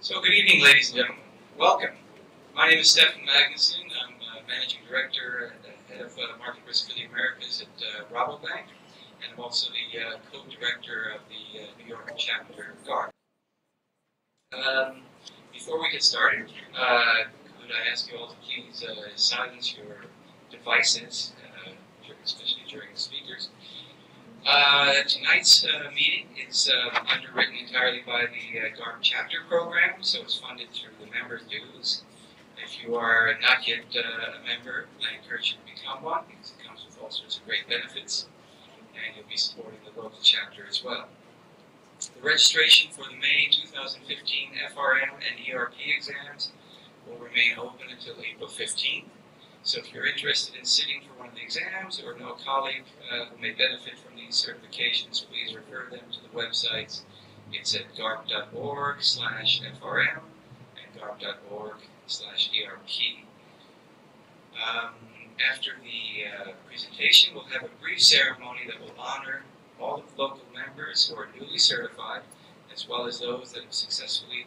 So good evening, ladies and gentlemen. Welcome. My name is Stefan Magnuson. I'm Managing Director and Head of Market Risk for the Americas at Rabobank, and I'm also the Co-Director of the New York chapter of GARP. Before we get started, could I ask you all to please silence your devices, especially during the speakers. Tonight's meeting is underwritten entirely by the GARP chapter program, so it's funded through the member dues. If you are not yet a member, I encourage you to become one, because it comes with all sorts of great benefits, and you'll be supporting the local chapter as well. The registration for the May 2015 FRM and ERP exams will remain open until April 15th. So if you're interested in sitting for one of the exams or know a colleague who may benefit from these certifications, please refer them to the websites. It's at garp.org/FRM and garp.org/ERP. After the presentation, we'll have a brief ceremony that will honor all of the local members who are newly certified, as well as those that have successfully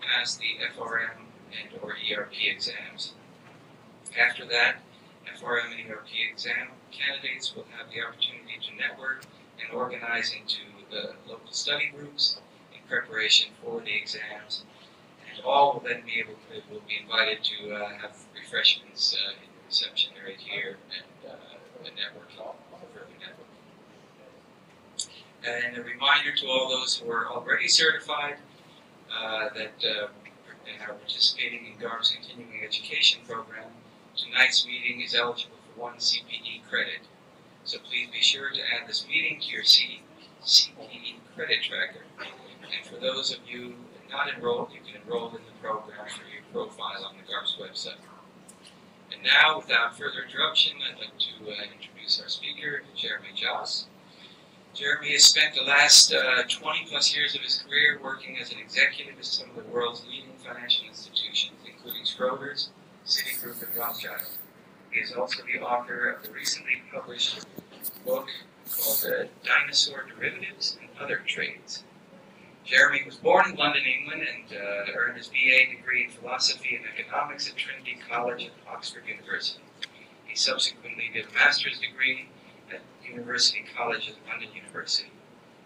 passed the FRM and or ERP exams. After that, FRM and ERP exam candidates will have the opportunity to network and organize into the local study groups in preparation for the exams, and all will then will be invited to have refreshments in the reception area here and networking, further networking. And a reminder to all those who are already certified that and are participating in GARP's continuing education program, tonight's meeting is eligible for 1 CPE credit. So please be sure to add this meeting to your CPE credit tracker. And for those of you not enrolled, you can enroll in the program through your profile on the GARP's website. And now, without further interruption, I'd like to introduce our speaker, Jeremy Josse. Jeremy has spent the last 20 plus years of his career working as an executive at some of the world's leading financial institutions, including Schroders, Citigroup, and Rothschild. He is also the author of the recently published book called Dinosaur Derivatives and Other Trades. Jeremy was born in London, England, and earned his BA degree in philosophy and economics at Trinity College at Oxford University. He subsequently did a master's degree at University College at London University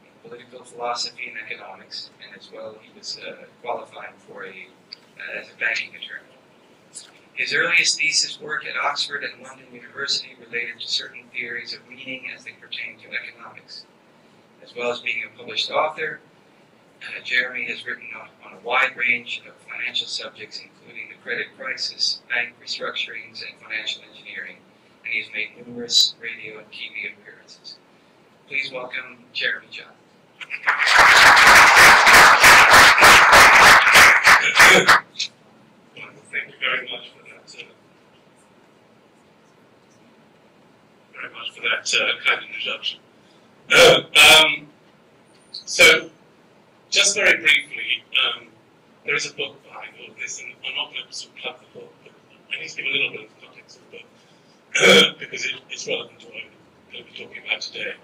in political philosophy and economics, and as well he was qualifying for as a banking attorney. His earliest thesis work at Oxford and London University related to certain theories of meaning as they pertain to economics. As well as being a published author, Jeremy has written on a wide range of financial subjects, including the credit crisis, bank restructurings, and financial engineering, and he's made numerous radio and TV appearances. Please welcome Jeremy Josse. Thank you very much for that kind introduction. So, just very briefly, there is a book behind all of this, and I'm not going to sort of plug the book, but I need to give a little bit of the context of the book because it's relevant to what I'm going to be talking about today.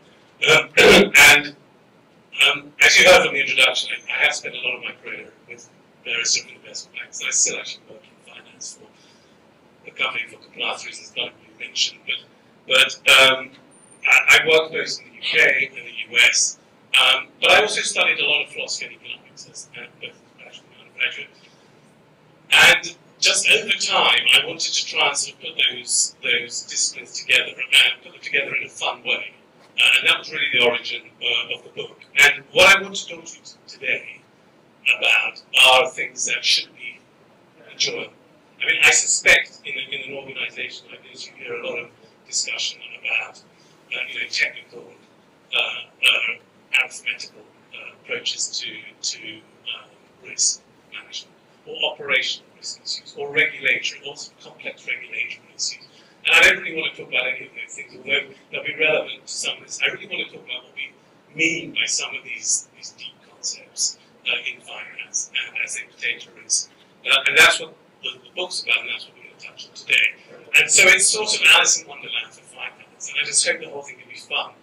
As you heard from the introduction, I have spent a lot of my career with various different investment banks, and I still actually work in finance for the company for compliance reasons not really mentioned, but I work both in the UK and the US, but I also studied a lot of philosophy and economics as both as a undergraduate. And just over time, I wanted to try and sort of put those disciplines together and put them together in a fun way. And that was really the origin of the book. And what I want to talk to you today about are things that should be enjoyable. I mean, I suspect in an organization like this, you hear a lot of discussion about technical, arithmetical approaches to risk management, or operational risk issues, or regulatory, or complex regulatory issues. And I don't really want to talk about any of those things, although they'll be relevant to some of this. I really want to talk about what we mean by some of these deep concepts in finance as they pertain to risk. And that's what the book's about, and that's what we're going to touch on today. And so it's sort of Alice in Wonderland for finance, and I just hope the whole thing can be fun.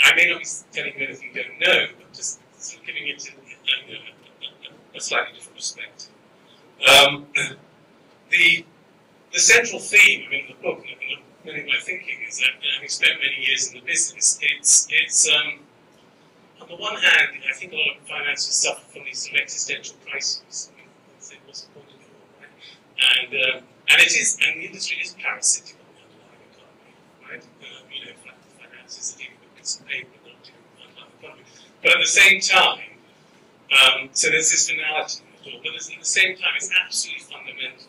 I may not be telling you anything you don't know, but just sort of giving it a a slightly different perspective. The central theme, I mean, the book, and many of my thinking is that, having spent many years in the business, it's on the one hand, I think a lot of financiers suffer from these sort of existential crises. I mean, say, what's the point of it all, right? And it is, and the industry is parasitic on the underlying economy, right? You know, finances are dealing with bits of paper, not dealing with the underlying economy. But at the same time, so there's this finality in it all, but at the same time, it's absolutely fundamental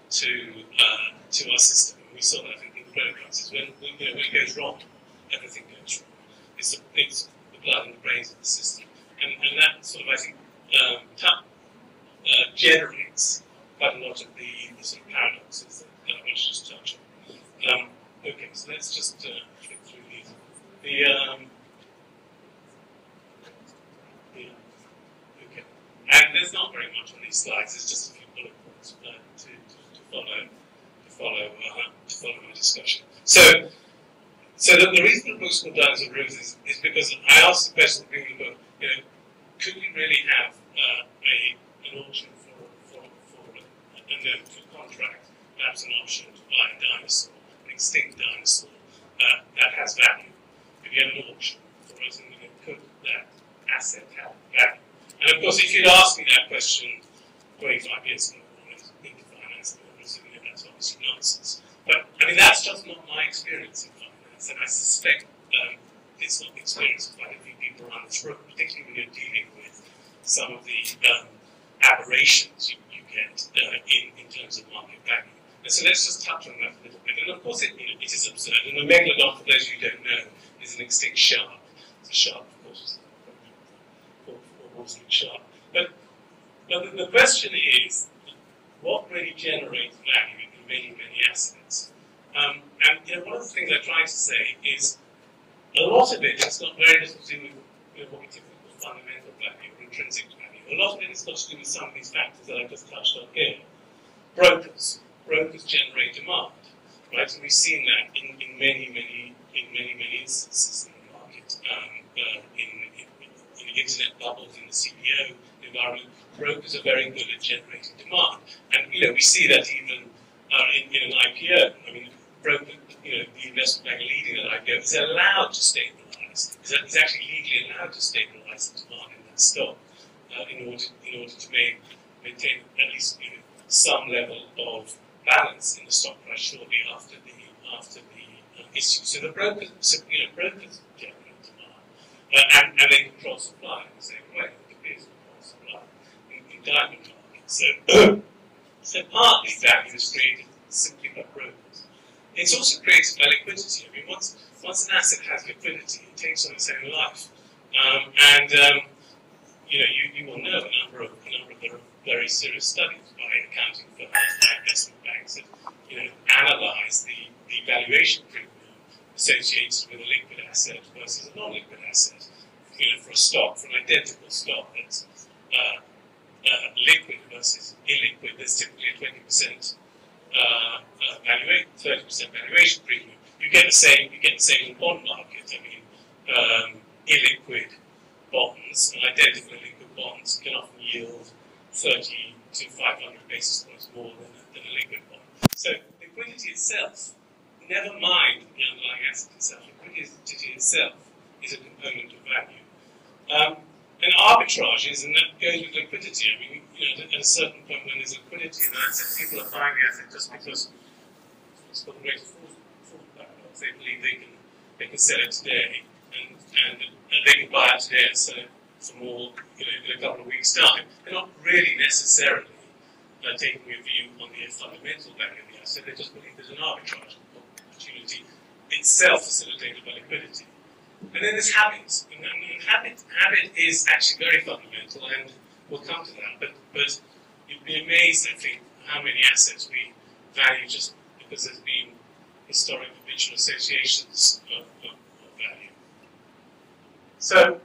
to our system. And we saw that in the credit crisis. When it goes wrong, everything goes wrong. It's the blood and the brains of the system. And that sort of, I think, generates quite a lot of the sort of paradoxes that I want to just touch on. Okay, so let's just flick through these. Okay. And there's not very much on these slides, there's just a few bullet points to follow my discussion. So the reason the book's called Diamonds and Roses is because I asked the question at the beginning of the book, you know, could we really have an auction for a note to contract, perhaps an option to buy a dinosaur, an extinct dinosaur, that has value? Could you have an auction for it, and could that asset have value? And of course, if you'd asked me that question 25 years ago, when I was into finance, that's obviously nonsense. But I mean, that's just not my experience in finance, and I suspect it's not the experience of quite a few people around this room, particularly when you're dealing with some of the aberrations you get in terms of market value. And so let's just touch on that a little bit. And of course, it is absurd. And a megalodon, for those of you who don't know, is an extinct shark. It's a shark, of course, or Wall Street shark. But the question is, what really generates value in many, many assets? And one of the things I try to say is, a lot of it has got very little to do with what we typically call fundamental value or intrinsic value. A lot of it has got to do with some of these factors that I just touched on here. Brokers generate demand, right? And we've seen that in many instances in the market. In the internet bubbles, in the CPO environment, brokers are very good at generating demand, and we see that even in an IPO. I mean, broker, the investment bank leading that IPO is allowed to stabilize. Is actually legally allowed to stabilize the demand in that stock in order to maintain at least some level of balance in the stock price shortly after the issue. So the brokers generate demand, and they control supply in the same way. The peers control supply in diamond markets. So partly value is created simply by brokers. It's also created by liquidity. I mean, once an asset has liquidity, it takes on its own life, you will know a number of very serious studies by accounting firms, by investment banks that analyze the valuation premium associated with a liquid asset versus a non-liquid asset. For a stock, for an identical stock that's liquid versus illiquid, there's typically a 20% 30% valuation premium. You get the same in the bond market. I mean, illiquid bonds and identical liquid bonds can often yield 30 to 500 basis points more than a liquid bond. So liquidity itself, never mind the underlying asset itself, liquidity itself is a component of value. And arbitrages, and that goes with liquidity. I mean, at a certain point when there's liquidity in an asset, people are buying the asset just because it's got the greatest fraud paradox. They believe they can sell it today, and they can buy it today and sell it for more in a couple of weeks' time. They're not really necessarily taking a view on the fundamental value of the asset. They just believe there's an arbitrage opportunity itself facilitated by liquidity. And then there's habits, and habit is actually very fundamental, and we'll come to that. But you'd be amazed, I think, how many assets we value just because there's been historic habitual associations of value. So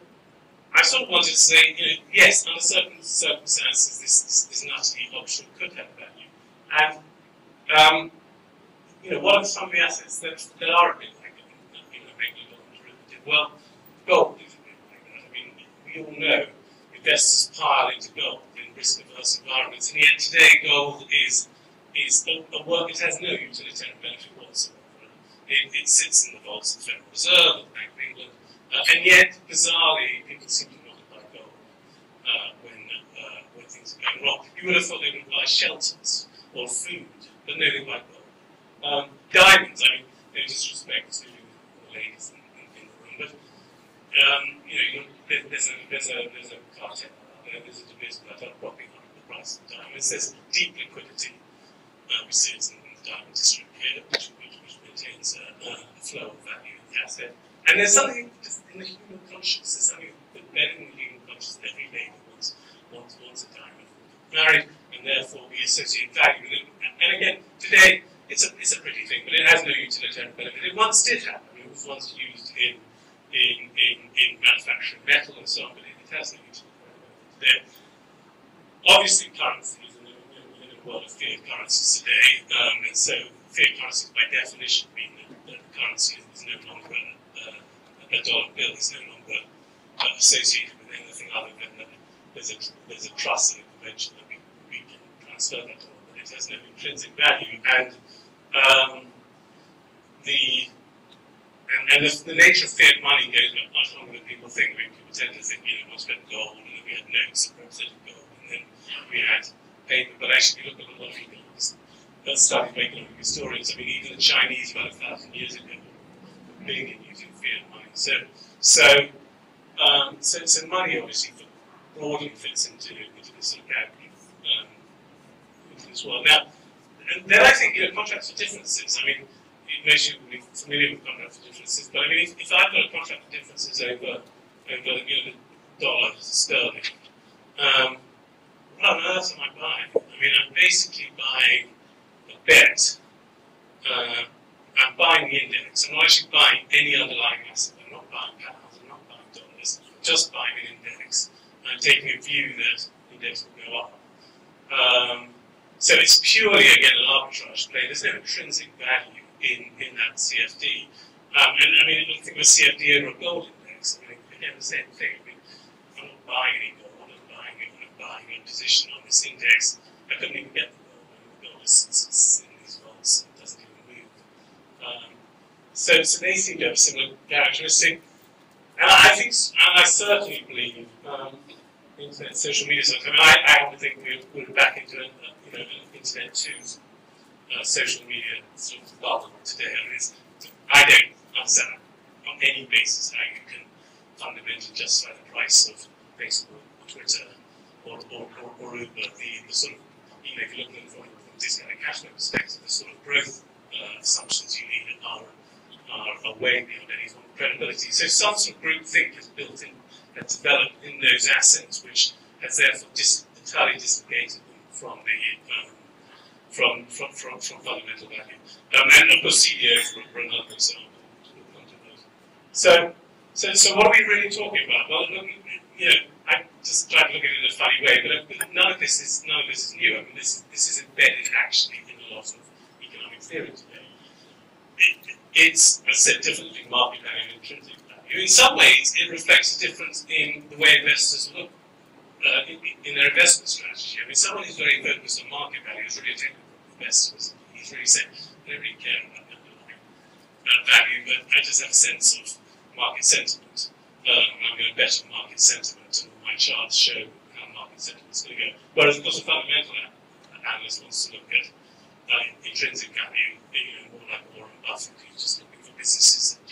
I sort of wanted to say, yes, under certain circumstances, this nutty option could have value, and what are some of the assets that are a bit like it? Well, gold is a bit like that. I mean, we all know investors pile into gold in risk-averse environments, and yet today gold is a work that has no utilitarian benefit whatsoever. It sits in the vaults of the Federal Reserve, of the Bank of England, and yet, bizarrely, people seem to not buy gold when things are going wrong. You would have thought they would buy shelters or food, but no, they buy gold. Diamonds, I mean, no disrespect to the ladies in the room, but there's a cartel out there, there's a division cartel propping up the price of diamonds. There's deep liquidity. We see it in the diamond district here, which maintains a flow of value in the asset. And there's something just in the human conscience, there's something embedded in the human conscience that every neighbour wants a diamond, married, and therefore we associate value with it. And again, today it's a pretty thing, but it has no utilitarian benefit. It once did happen. It was once used in manufacturing metal and so on, but it has no utilitarian benefit today. Obviously, currencies, in a world of fiat currencies today, and so fiat currencies by definition mean that the currency is no longer a dollar bill is no longer associated with anything other than that there's a trust and a convention that we can transfer that dollar, but it has no intrinsic value. And the nature of fiat money goes back much longer than people think. I mean, people tend to think, once we had gold, and then we had notes that represented gold, and then we had paper. But actually, if you look at a lot of economics, studied by economic historians, I mean, even the Chinese about 1,000 years ago were big in using fiat money. So money obviously broadly fits into this sort of category, into this world. Now, and then I think contracts for differences. I mean, most people will be familiar with contracts for differences, but I mean, if I've got a contract for differences over the dollar sterling, what on earth am I buying? I mean, I'm basically buying a bet. I'm buying the index. I'm not actually buying any underlying asset. I'm not buying pounds. I'm not buying dollars. I'm just buying an index. I'm taking a view that the index will go up. So it's purely, again, an arbitrage play. There's no intrinsic value in that CFD. And I mean, I think of a CFD over a gold index. I mean, again, the same thing. I mean, I'm not buying any gold. I'm buying a position on this index. I couldn't even get the gold. The gold is in these vaults and doesn't even move. So they seem to have a similar characteristic. And I certainly believe internet, social media. I mean, I happen to think we're back into an internet to social media sort of bubble today. I mean, I don't understand on any basis how you can fundamentally justify the price of Facebook or Twitter or Uber. The sort of, if you're looking from a discounted cash flow perspective, the sort of growth assumptions you need are way beyond any form of credibility. So some sort of groupthink is built in and developed in those assets, which has therefore entirely dislocated them from fundamental value. And of course, CDOs for another example. So what are we really talking about? Well, I just tried to look at it in a funny way, but none of this is new. I mean, this is embedded actually in a lot of economic theory today. It's, as I said, different between market value and intrinsic value. In some ways, it reflects a difference in the way investors look in their investment strategy. I mean, someone who's very focused on market value is really a technical investor. He's really saying, I don't really care about the underlying value, but I just have a sense of market sentiment. I'm going to bet on market sentiment, and my charts show how market sentiment is going to go. Whereas, of course, a fundamental analyst wants to look at intrinsic value, more like Warren Buffett, who's just looking for businesses that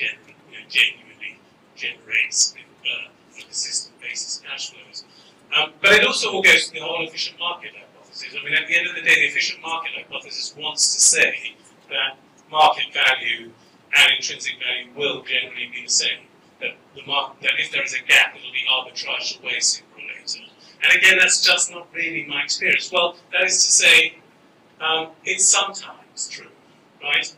genuinely generate on a consistent basis cash flows. But it also all goes to the whole efficient market hypothesis. I mean, at the end of the day, the efficient market hypothesis wants to say that market value and intrinsic value will generally be the same. That if there is a gap, it'll be arbitraged away sooner or later. And again, that's just not really my experience. Well, that is to say, it's sometimes true, right?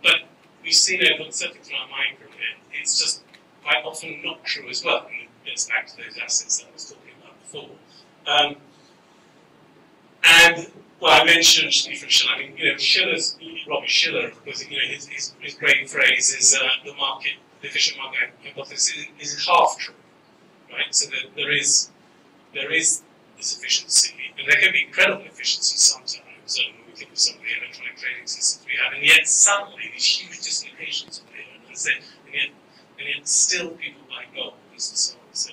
But we've seen it, certainly throughout my career, it's just quite often not true as well. And it's back to those assets that I was talking about before. And well, I mentioned Stephen Schiller. I mean, Robert Schiller, because his great phrase is the efficient market hypothesis is half true, right? So that there is this efficiency, and there can be incredible efficiency sometimes, when we think of some of the electronic trading systems we have, and yet suddenly these huge dislocations appear, and yet still people buy gold, and so on and so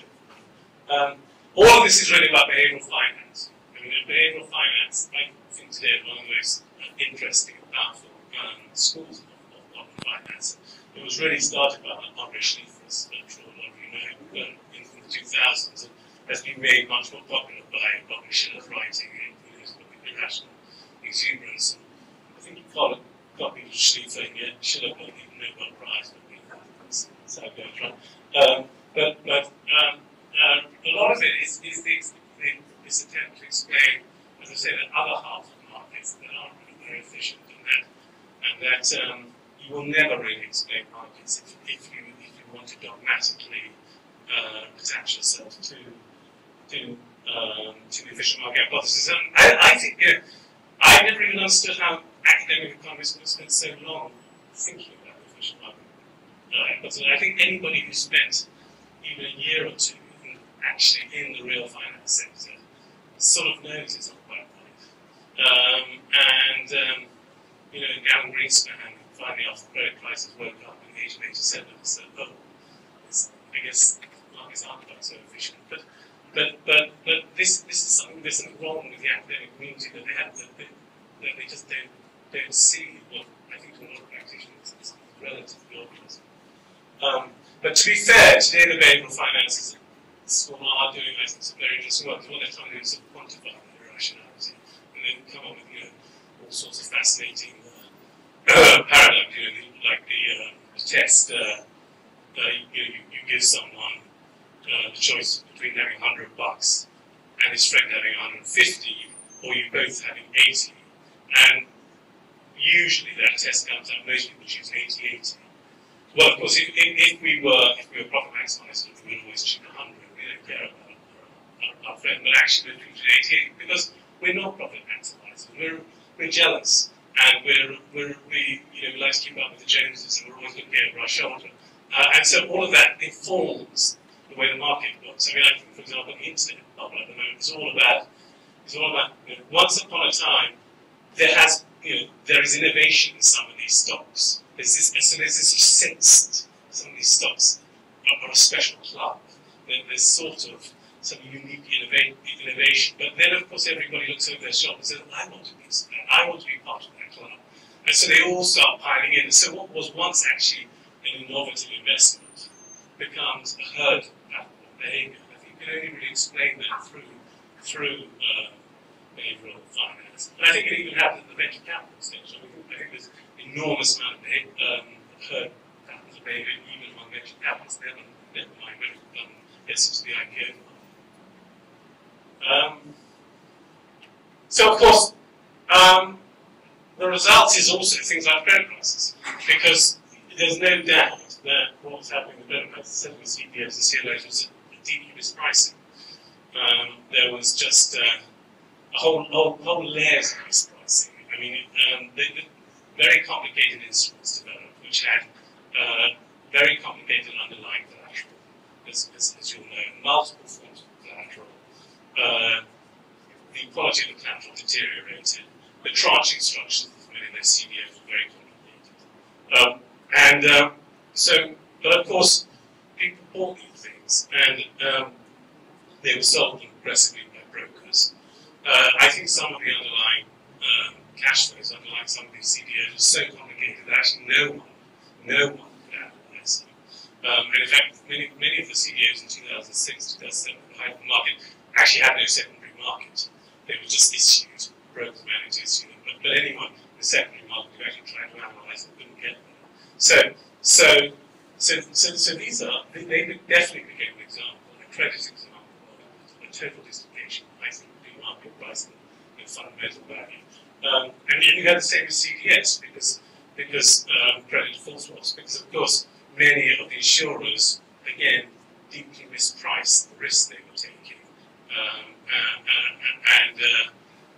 forth. All of this is really about behavioral finance. I mean, behavioral finance, I think today, is one of the most interesting and powerful schools of finance. It was really started by Ulrich Schlieffers, I'm sure a lot of you know, in the 2000s, and has been made much more popular by Schiller's writing in his book Irrational Exuberance. And I think you copied Schlieffer, and yet Schiller got the Nobel Prize, but that's how it goes, right? But a lot of it is this attempt to explain, as I say, that other half of markets that aren't really very efficient, and that you will never really explain markets if you want to dogmatically attach yourself to the efficient market hypothesis. And I think, I never even understood how academic economists could spend so long thinking about the efficient market hypothesis. I think anybody who spent even a year or two actually in the real finance sector sort of knows it's not quite right. Alan Greenspan finally after the credit crisis woke up in the age of 87 and said, oh, I guess markets aren't quite so efficient. But this is something, there's something wrong with the academic community that they just don't see what I think to a lot of practitioners is relatively obvious. But to be fair, today the behavioral finances school are doing, I think, some very interesting work. What they're trying to do is quantify the irrationality and then come up with all sorts of fascinating paradigms, like the test. You give someone the choice between having $100 and his friend having 150, or you both having 80, and usually that test comes out, most people choose 80-80. Well, of course, if we were profit maximizers, we would always choose 100. We don't care about our friend, but actually we're choosing 80 because we're not profit maximizers. We're jealous, and we like to keep up with the Joneses, and we're always looking over our shoulder. And so all of that informs the way the market looks. I mean, I think, for example, the internet bubble at the moment is all about once upon a time there is innovation in some of these stocks. There's this sense that some of these stocks are a special club. There's sort of some unique innovation. But then, of course, everybody looks over their shoulder and says, I want to be part of that club. And so they all start piling in. And so what was once actually an innovative investment becomes a herd pattern of behavior. I think you can only really explain that through behavioral finance. And I think it even happens at the venture capital stage. I think there's an enormous amount of herd patterns of behavior even among venture capitalists, never mind when it gets into the IPO market. So, of course, the result is also things like credit crisis, because there's no doubt that what was happening in the credit crisis, certainly CPOs and CLOs, was a deep mispricing. There was just a whole layers of mispricing. I mean, very complicated instruments developed, which had very complicated underlying collateral, as you'll know, multiple forms of collateral. The quality of the collateral deteriorated. The tranching structures of many of those CDOs were very complicated. But of course, people bought these things, and they were sold aggressively by brokers. I think some of the underlying cash flows underlying some of these CDOs were so complicated that actually no one could analyze them. And in fact, many of the CDOs in 2006, 2007, the height of the market, actually had no secondary market. They were just issued, brokers managed to issue them. But anyone in the secondary market who actually tried to analyze them couldn't get them. So these are, they definitely became an example, a credit example of a total dislocation, I think, between market price and fundamental value. And then you had the same with CDS, because credit default swaps, because of course many of the insurers, again, deeply mispriced the risks they were taking.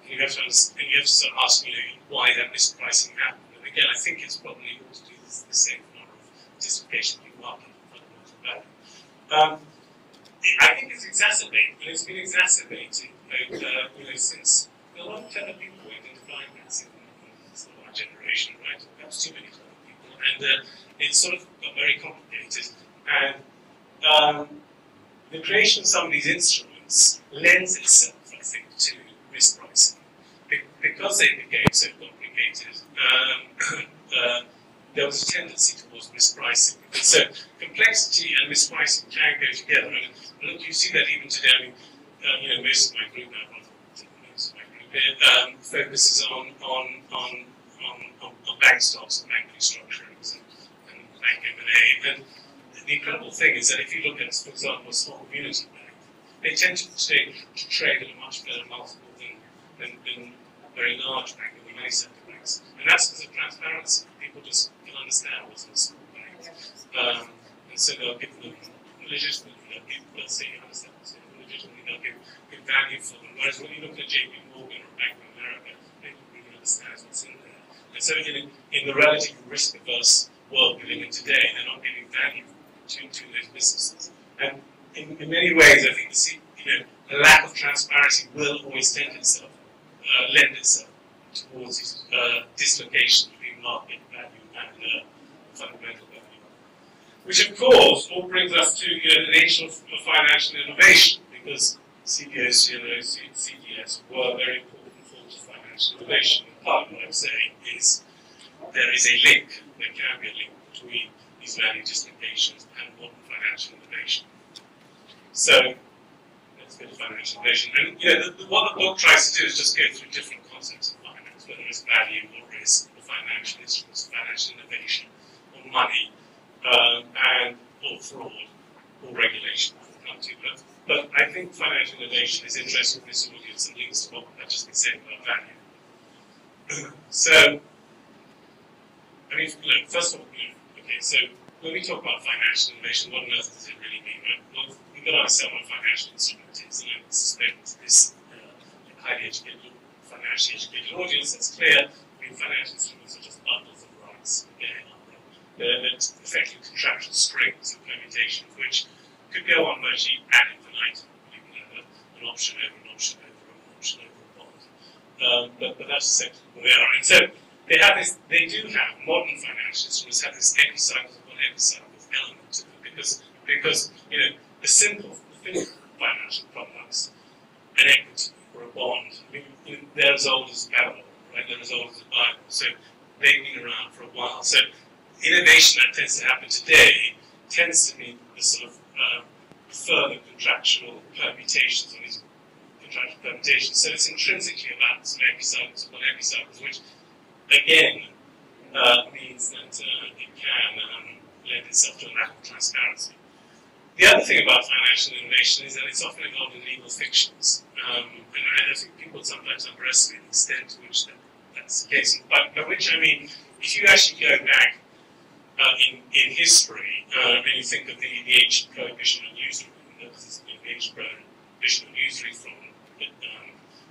You have to start asking why that mispricing happened. And again, I think it's probably all to do with the same number of dislocation in the market and fundamental value. I think it's exacerbating, and it's been exacerbating since a lot of clever people went into finance in sort of our generation, right? Perhaps too many clever people, and it sort of got very complicated. And the creation of some of these instruments lends itself, I think, to mispricing. Because they became so complicated, there was a tendency towards mispricing. And so complexity and mispricing can go together. And look, you see that even today. I mean, most of my group now, most of my group here, focuses on bank stocks and bank restructurings and bank M&A. And the incredible thing is that if you look at, for example, a small community bank, they tend to trade at a much better multiple than very large bank and the money center banks. And that's because of transparency. People just can understand what's in a small bank. And so they'll give them legitimately, they'll say, you understand what's in it, legitimately, they'll give value for them. Whereas when you look at JP Morgan or Bank of America, they don't really understand what's in there. And so in the relative risk-averse world we live in today, they're not giving value to those businesses. And in many ways, I think a lack of transparency will always lend itself towards dislocation between market value and fundamental value. Which, of course, all brings us to the nature of financial innovation, because CPOs, CLOs, CDS were very important forms of financial innovation. And part of what I'm saying is there is a link, there can be a link between these value dislocations and modern financial innovation. So, let's go to financial innovation. And what the book tries to do is just go through different concepts of finance, whether it's value or risk, or financial instruments, financial innovation, or money, or fraud, or regulation. But I think financial innovation is interesting for this audience and links to what I've just been saying about value. So, I mean, look, first of all, okay, so when we talk about financial innovation, what on earth does it really mean? Right? Well, we've got to understand what a financial instrument is, and I suspect this highly educated, financially educated audience that's clear. I mean, financial instruments are just bundles of rights. They're effectively contractual strings of permutations, which could go on virtually ad infinitum. You can have an option over an option over an option over a bond. But that's essentially what they are. And so they do have modern financial instruments have this epicycle upon epicycle element to them because the simple financial products, an equity or a bond, I mean, they're as old as Babylon, right? They're as old as the Bible. So they've been around for a while. So innovation that tends to happen today tends to be the sort of further contractual permutations on these contractual permutations. So it's intrinsically about some epicycles upon epicycles, which again means that it can lend itself to a lack of transparency. The other thing about financial innovation is that it's often involved in legal fictions, and I think people sometimes underestimate the extent to which that's the case. By which I mean, if you actually go back in history, and you think of the ancient prohibition on usury, the ancient prohibition on usury from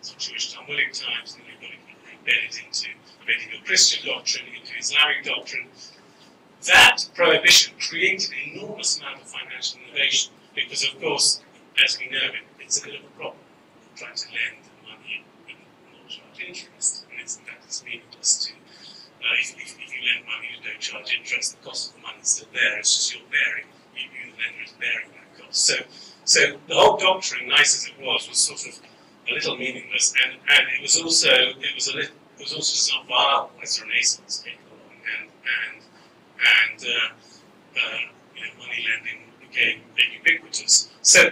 some Jewish Talmudic times, and then you've got it embedded into Christian doctrine, into Islamic doctrine. That prohibition created an enormous amount of financial innovation because, of course, as we know, it's a bit of a problem trying to lend money and not charge interest. And in fact, it's meaningless to, if you lend money and don't charge interest, the cost of the money is still there. It's just you're bearing, you the lender is bearing that cost. So the whole doctrine, nice as it was sort of a little meaningless, and it was also just not viable as the Renaissance came along, and money lending became ubiquitous. So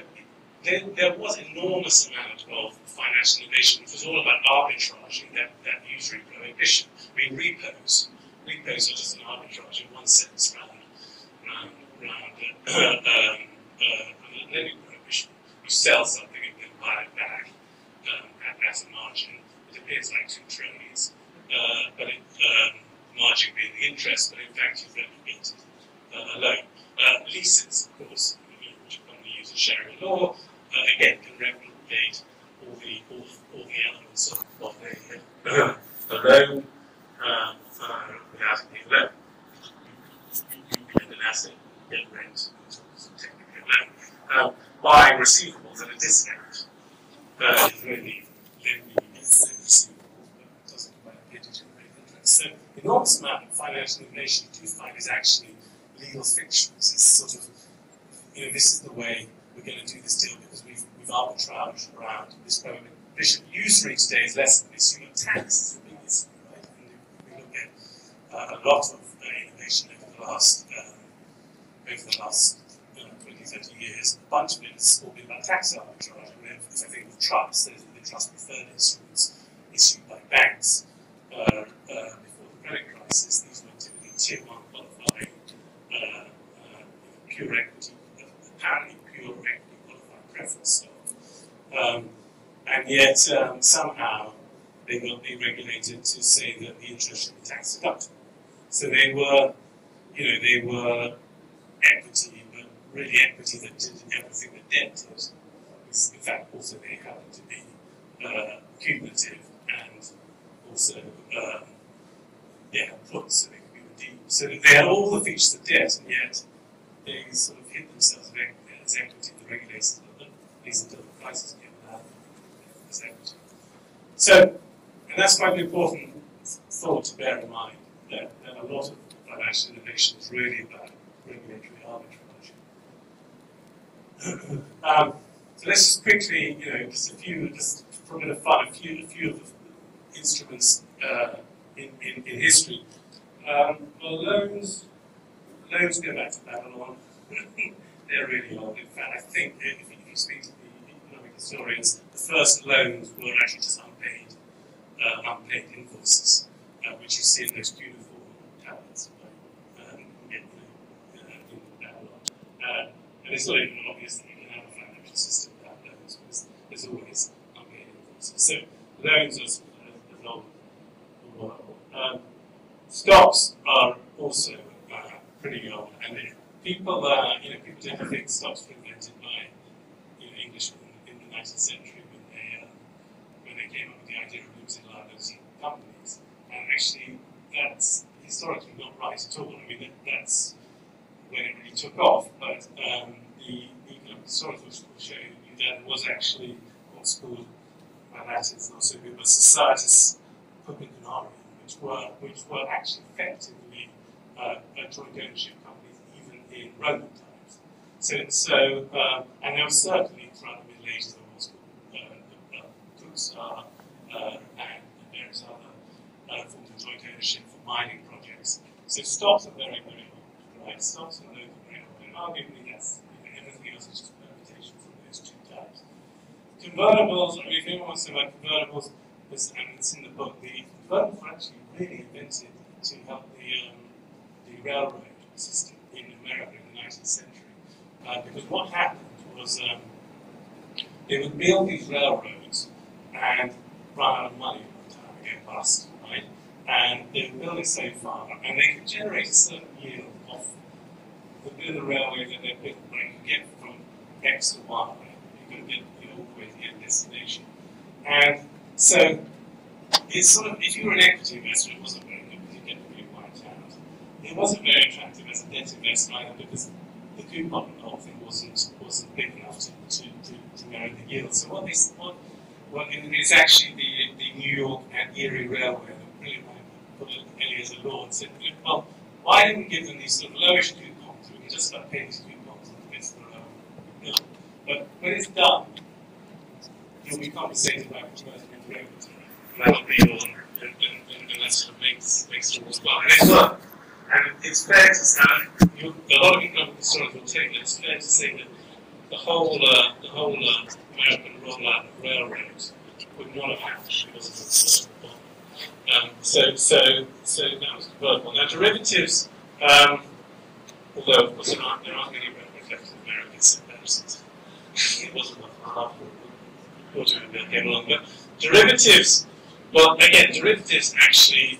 there was an enormous amount of financial innovation, which was all about arbitraging that usury prohibition. I mean, repos are just an arbitrage in one sense around lending prohibition. You sell something and then buy it back at a margin. It appears like two trades, but margin being the interest, but in fact you've replicated a loan. Leases, of course, which are commonly used in sharing law, again can replicate all the elements of a loan without a loan. You lend an asset, get rent, so technically a loan. Buying receivables at a discount is really enormous amount of financial innovation you do find is actually legal fictions. It's sort of, this is the way we're going to do this deal because we've arbitraged around this prohibition. Usury today is less than this. You've got tax is the biggest, right? And if we look at a lot of innovation over the last 20, 30 years, a bunch of it has all been about tax arbitrage. Because I think with trusts, those are the trust preferred instruments issued by banks before the credit crisis. These were typically tier 1 qualifying, pure equity, apparently pure equity qualifying preference stock. And yet, somehow, they got deregulated to say that the interest should be tax deductible. So they were, they were equity, but really equity that did everything that debt did. In fact, also they happened to be cumulative and also puts, so they could be redeemed. So they had all the features of debt, and yet they sort of hid themselves as equity. The regulators, at least until the crisis came out, as equity. So, and that's quite an important thought to bear in mind, that a lot of financial innovation is really about regulatory arbitrage. So let's just quickly, just for a bit of fun, a few of the instruments in history. Well, loans go back to Babylon. They're really old. In fact, I think if you speak to the economic historians, the first loans were actually just unpaid invoices, which you see in those cuneiform tablets in Babylon. And it's not even obvious that you can have a financial system without loans, because there's always unpaid invoices. So loans are as old as the world. Stocks are also pretty old, and people tend to think stocks were invented by Englishmen in the 19th century when they came up with the idea of limited liability companies. And actually, that's historically not right at all. I mean, that's when it really took off, but the economic historians will show you that it was actually what's called, by Latins, also it was societas publicanarium, which were actually effectively joint ownership companies even in Roman times. And there was certainly throughout the Middle Ages there was called and various other forms of joint ownership for mining projects. So stocks are very, very old, right? Stocks and loans are very old, and arguably that's everything else is just permutation from those two types. Convertibles, if anyone wants to know about convertibles, and it's in the book, the convertibles were actually really invented to help the railroad system in America in the 19th century. Because what happened was they would build these railroads and run out of money all the time and get bust, right? And they would build it so far, and they could generate a certain yield off the bit of the railway that they built, where you could get from X to Y. You could build all the way to the end destination. And so it's sort of, if you were an equity investor, it wasn't very good because you get really wiped out. It wasn't very attractive as a debt investment either because the coupon on the whole thing wasn't big enough to merit the yield. So it's actually the New York and Erie Railway that really put it as a law and said, well, why didn't we give them these sort of lowish coupons? We can just start paying these coupons and it's the bill. But when it's done, you'll be compensated by converting into equity. And that'll be all, and that sort of makes it worthwhile. And it's work. And it's fair to say, a lot of economic historians will tell you that it's fair to say that the whole American rollout of railroads would not have happened because of the so that was convertible. Now derivatives, although of course there aren't many reflective Americans in those, it wasn't hard for to get along. But derivatives, well again, derivatives actually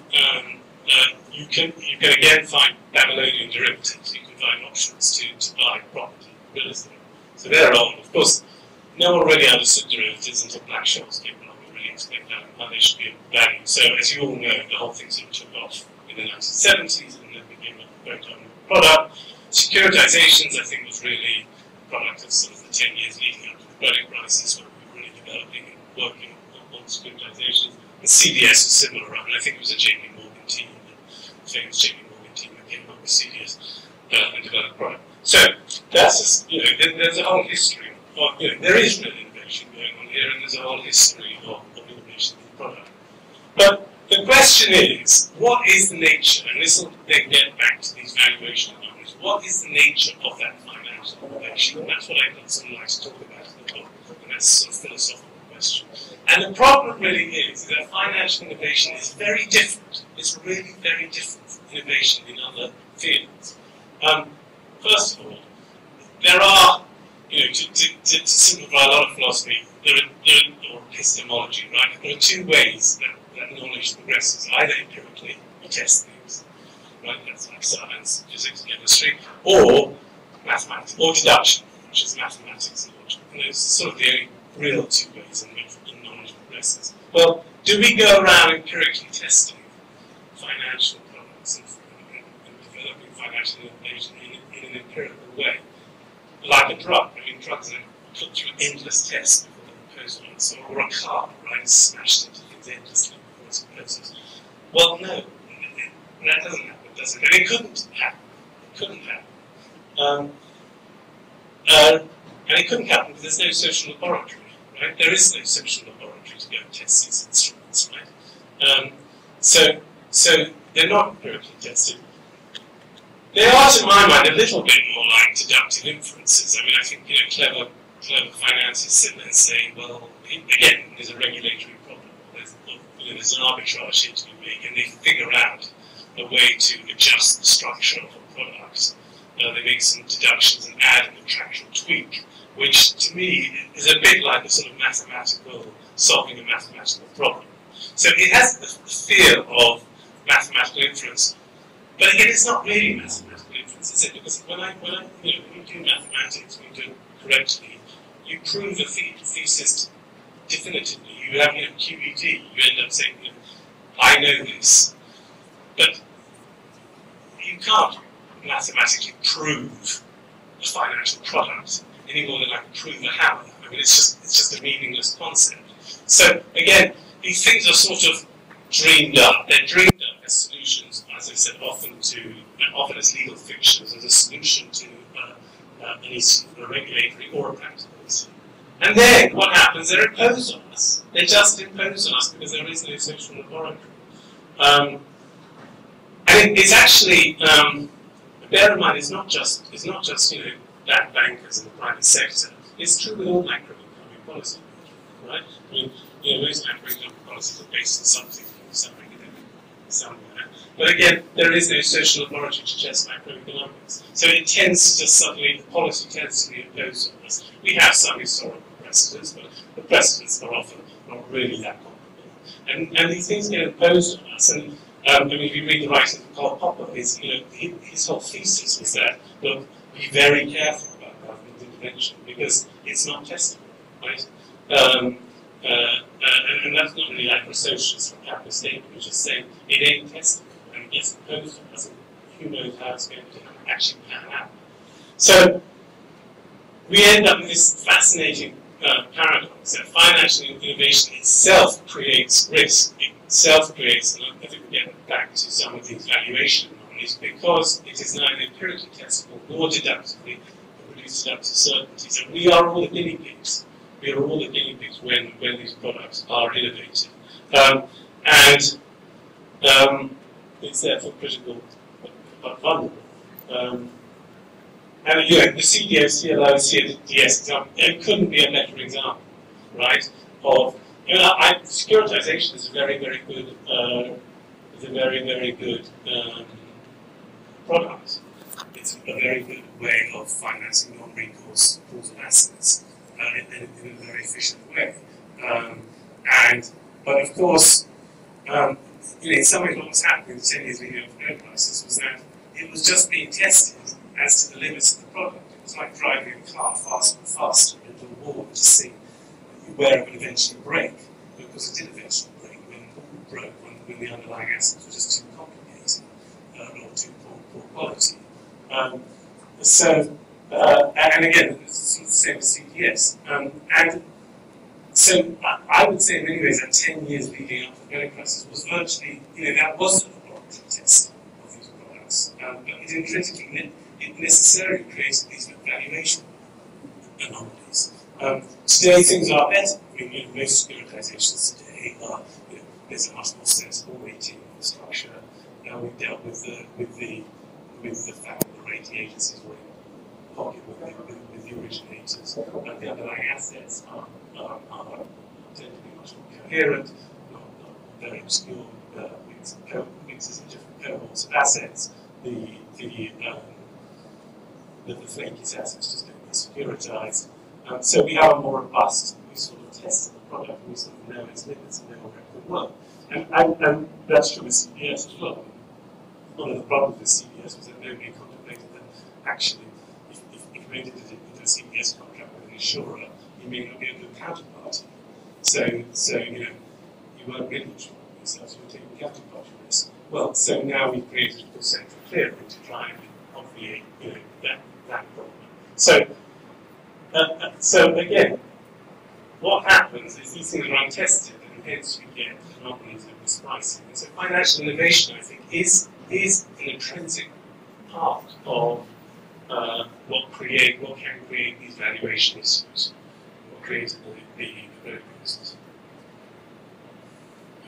you can again find Babylonian derivatives. You can find options to buy property, real estate. So they're old. Of course, no one really understood derivatives until Black-Scholes came along and really explained how they should be of value. So as you all know, the whole thing sort of took off in the 1970s and then became a very dominant product. Securitizations, I think, was really a product of sort of the 10 years leading up to the credit crisis when we were really developing and working on securitizations. And CDS was similar, and I think it was a JP Morgan team famous JP Morgan team that came up with CDS and developed product. So that's just, there's a whole history of, there is real innovation going on here, and there's a whole history of innovation in the product. But the question is, what is the nature, and this will then get back to these valuation anomalies, what is the nature of that financial innovation? And that's what I'd like to talk about in the book, and that's a sort of philosophical question. And the problem really is that financial innovation is very different. It's really very different from innovation in other fields. First of all, there are, to simplify a lot of philosophy, or epistemology, right? There are two ways that knowledge progresses, either empirically, you test things, right? That's like science, physics, chemistry, or mathematics, or deduction, which is mathematics and logic. And those are sort of the only real two ways in which knowledge progresses. Well, do we go around empirically testing financial products and developing financial innovation in an empirical way? Like a drug. I mean, drugs are put through endless tests before they're proposed on us, or a car, right? Smashed into things endlessly before it's proposed. Well, no, that doesn't happen, does it? And it couldn't happen. It couldn't happen. And it couldn't happen because there's no social laboratory, right? There is no social laboratory to go and test these instruments, right? So they're not empirically tested. They are, to my mind, a little bit more like deductive inferences. I mean, I think clever financiers sit there and say, well, again, there's a regulatory problem. There's an arbitrage here to be made, and they figure out a way to adjust the structure of a product. They make some deductions and add an contractual tweak, which to me is a bit like a sort of solving a mathematical problem. So it has the feel of mathematical inference, but again, it's not really mathematical inference, is it? Because when you do mathematics, when you do it correctly, you prove the thesis definitively. You have QED. You end up saying, I know this, but you can't mathematically prove a financial product any more than I can prove a hammer. I mean, it's just a meaningless concept. So again, these things are sort of dreamed up. They're dreamed up as solutions, as I said, often as legal fictions, as a solution to a regulatory or a practical issue. And then what happens? They're imposed on us. They're just imposed on us because there is no social laboratory. And it's actually, bear in mind, it's not just bad bankers in the private sector. It's true with all macroeconomic policy, right? I mean, most macroeconomic policies are based on something, some academic somewhere. But again, there is no social laboratory to test macroeconomics. So it tends to just suddenly, the policy tends to be imposed on us. We have some historical precedents, but the precedents are often not really that comparable. And these things get imposed on us. And I mean, if you read the writings of Karl Popper, his whole thesis was that, look, be very careful about government intervention because it's not testable, right? And that's not really like for a socialist or capitalist state, which is saying it ain't testable and it gets imposed on us, and who knows how it's going to actually pan out. So we end up with this fascinating paradox that financial innovation itself creates risk, itself creates, and I think we get back to some of these valuation anomalies, because it is neither empirically testable nor deductively produce deductive certainties. And we are all the guinea pigs. We are all the guinea pigs when these products are innovative. It's therefore critical but vulnerable. And the CDS, CLO, CDS example, it couldn't be a better example, right? Of securitization is a very, very good, product. It's a very good way of financing non-recourse pools of assets in a very efficient way. But of course, in some ways, what was happening in the 10 years leading up to the credit crisis was that it was just being tested as to the limits of the product. It was like driving a car faster and faster into a wall to see where it would eventually break. Because it did eventually break when the underlying assets were just too complicated or too poor quality. And again, it's the same as CDS. And so I would say in many ways that 10 years leading up to the credit crisis was virtually, that was the laboratory test is intrinsically, it necessarily creates these valuation anomalies. Today things are better. I mean, most securitizations today are, there's a much more sensible rating of the structure. We've dealt with the fact that the rating agencies were in pocket with the originators. The underlying assets tend to be much more coherent, not very obscure mixes of different cohorts of assets. The flakiest assets just don't get securitized. So we have a more robust, we sort of tested the product, we sort of know its limits and know where it could work. And that's true with CBS as well. One of the problems with CBS was that nobody contemplated that actually, if you entered into a CBS contract with an insurer, you may not be a good counterparty. So you weren't really insuring yourselves, you were taking counterparty risk. Well, so now we've created a central clearing to try and obviate that problem. So again, what happens is these things are untested, and hence we get anomalies of mispricing. And so financial innovation, I think, is an intrinsic part of what can create these valuation issues, what created the periodicals.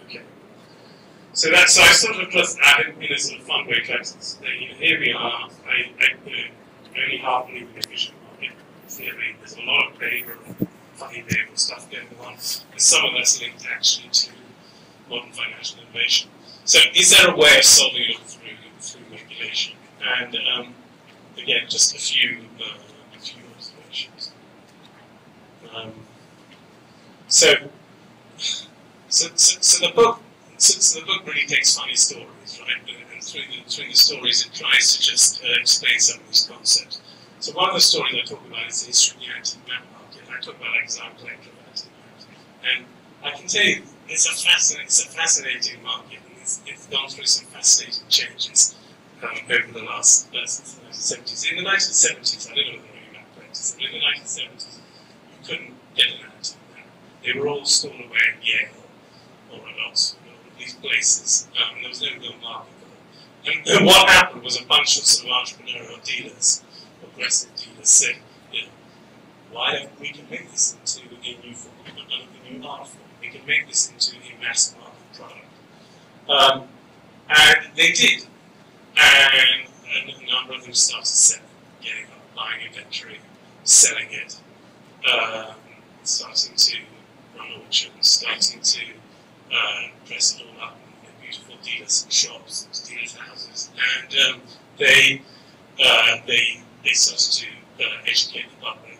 Okay. So I sort of just added in a sort of fun way, here we are. Only half believe in the efficient market theory. There's a lot of paper, funny paper stuff going on. And some of that's linked actually to modern financial innovation. So is there a way of solving it through regulation? And again, just a few observations. So the book really takes funny stories, right? And through the stories, it tries to just explain some of these concepts. So one of the stories I talk about is the history of the anti-map market. I talk about example of anti-maps, and I can tell you it's a fascinating market, and it's gone through some fascinating changes over the last since the 1970s. In the 1970s, I don't know whether any map players, but in the 1970s, you couldn't get an anti-map. They were all stored away at Yale or at Oxford, or these places, and there was no real market for them. And what happened was a bunch of sort of entrepreneurial dealers, aggressive dealers, said, why don't we can make this into a new form, a new art form? We can make this into a mass market product. And they did. And a number of them started selling, getting up, buying inventory, selling it, starting to run auctions, starting to dress it all up in beautiful dealers' shops, dealers' houses. And they started to educate the public.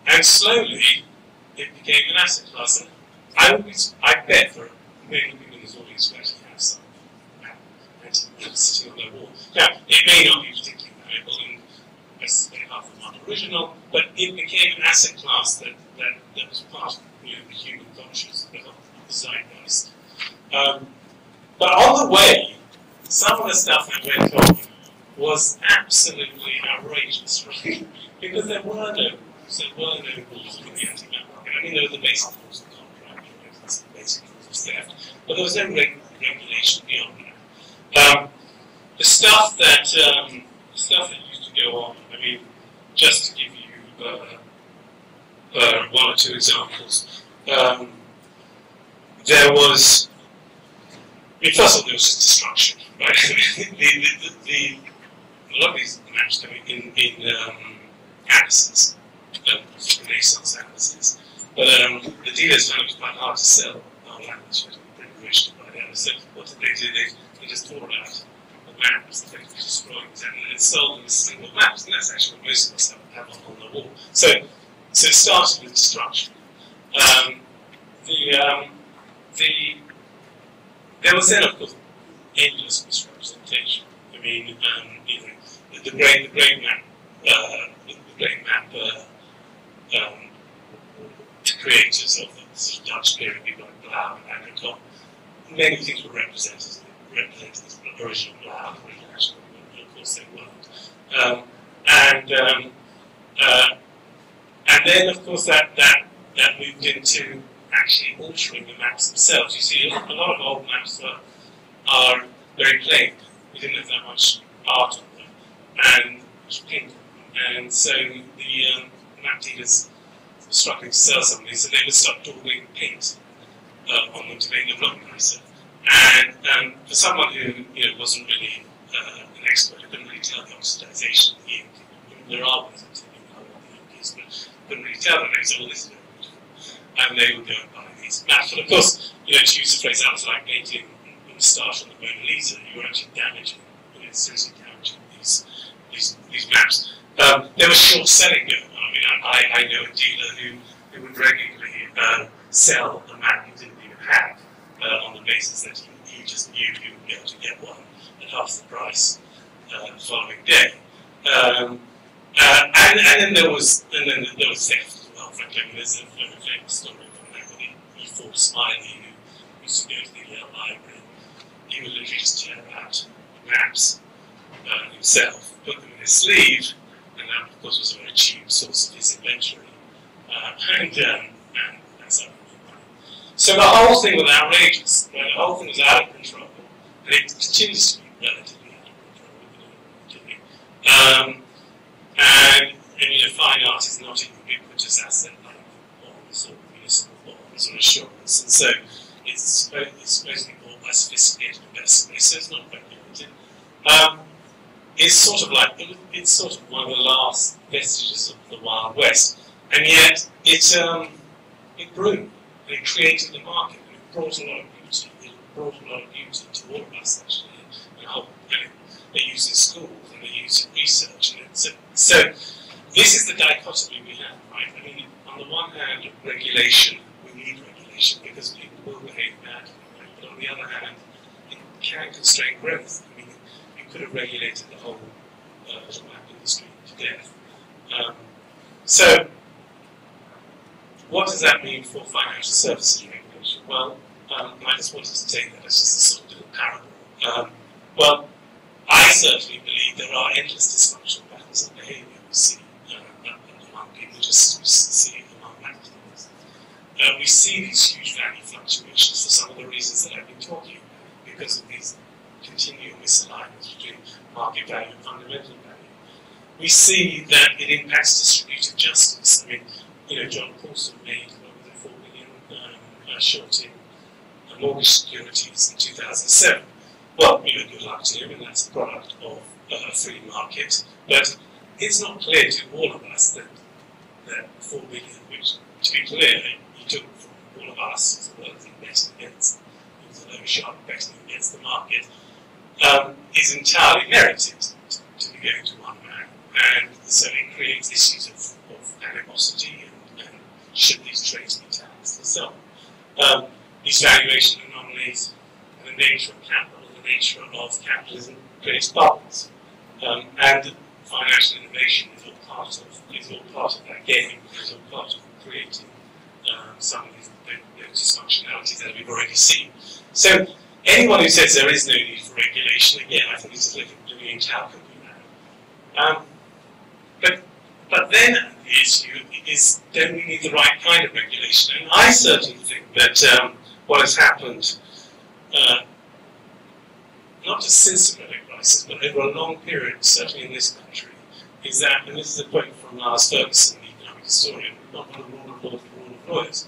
And slowly, it became an asset class. And I bet for many people in this audience who actually have some sitting on their wall. Now, it may not be particularly valuable, and I suspect half of them aren't original, but it became an asset class that was part of the human consciousness, the zeitgeist. But on the way, some of the stuff that went on was absolutely outrageous, right? Because there were no rules in the anti-map market. I mean, there were the basic rules of contract, the basic rules of theft, but there was no regulation beyond that. The stuff that used to go on. I mean, just to give you one or two examples, there was. I mean, first of all, there was just destruction, right? A lot of these maps in atlases, Renaissance atlases, but the dealers found it was quite hard to sell our atlas, which was pretty original by then. So what did they do? They just tore out the maps, they destroyed them, and sold them as single maps, and that's actually what most of us have on the wall. So it started with destruction. There was then, of course, endless misrepresentation. I mean, the great map creators of the Dutch period, people like Blauw and Agricot, many things were represented as the original Blauw, but of course they weren't. And then, of course, that moved into actually altering the maps themselves. You see, a lot of old maps are very plain. We didn't have that much art on them, and paint them. And so the map dealers were struggling to sell some of these, so they would start daubing paint on them to make them look nicer. And for someone who wasn't really an expert, who couldn't really tell the oxidization of the ink, there are ways of telling how old the ink is, but couldn't really tell them, they said, well, this is very beautiful. And they would go and buy these maps. But of course, to use the phrase, that was like painting the moustache on the Mona Lisa, you were actually damaging, seriously damaging these maps. There was short selling going on. I mean, I know a dealer who would regularly sell a map he didn't even have on the basis that he just knew he would be able to get one at half the price the following day. And then there was theft as well. Frankly, I mean, there's a very famous story from that when he fought Smiley, who used to go to the Yale Library. He would literally just tear out maps himself, put them in his sleeve, and that, of course, was a very cheap source of his inventory. And that's how he made money. So the whole thing was outrageous. The whole thing was out of control, and it continues to be relatively out of control. And fine art is not a ubiquitous asset like bonds or municipal bonds or insurance, and so it's supposed to be bought by sophisticated investors, so it's not regulated. It's sort of like it's sort of one of the last vestiges of the Wild West, and yet it grew and it created the market and it brought a lot of beauty. It brought a lot of beauty to all of us actually, and they use it in schools and they use it in research, and so this is the dichotomy we have, right? I mean, on the one hand, regulation, we need regulation because people will behave badly, right? But on the other hand, it can constrain growth. I mean, you could have regulated the whole map industry to death. So, what does that mean for financial services regulation? Well, I just wanted to take that as just a sort of little parable. Well, I certainly believe there are endless dysfunctional patterns of behaviour we see among people, just we see it among managers. We see these huge value fluctuations for some of the reasons that I've been talking about, because of these continual misalignments between market value and fundamental value. We see that it impacts distributive justice. I mean, John Paulson made over 4 billion shorting mortgage securities in 2007. Well, good luck to him, and that's a product of a free market. But it's not clear to all of us that 4 billion, which, to be clear, he took from all of us as well as investing against, he was a low sharp betting against the market, is entirely merited to be going to one man. And so it creates issues of animosity and should these trades be taxed and so on. These valuation anomalies and the nature of capital, the nature of capitalism creates bubbles. And financial innovation is all part of that game, is all part of creating some of these dysfunctionalities that we've already seen. So anyone who says there is no need for regulation, again, I think it's living in calculus now. But then the issue is, then we need the right kind of regulation. And I certainly think that what has happened, not just since the credit crisis, but over a long period, certainly in this country, is that, and this is a quote from Lars Ferguson, the economic historian, not one of the rule of law for rule of lawyers.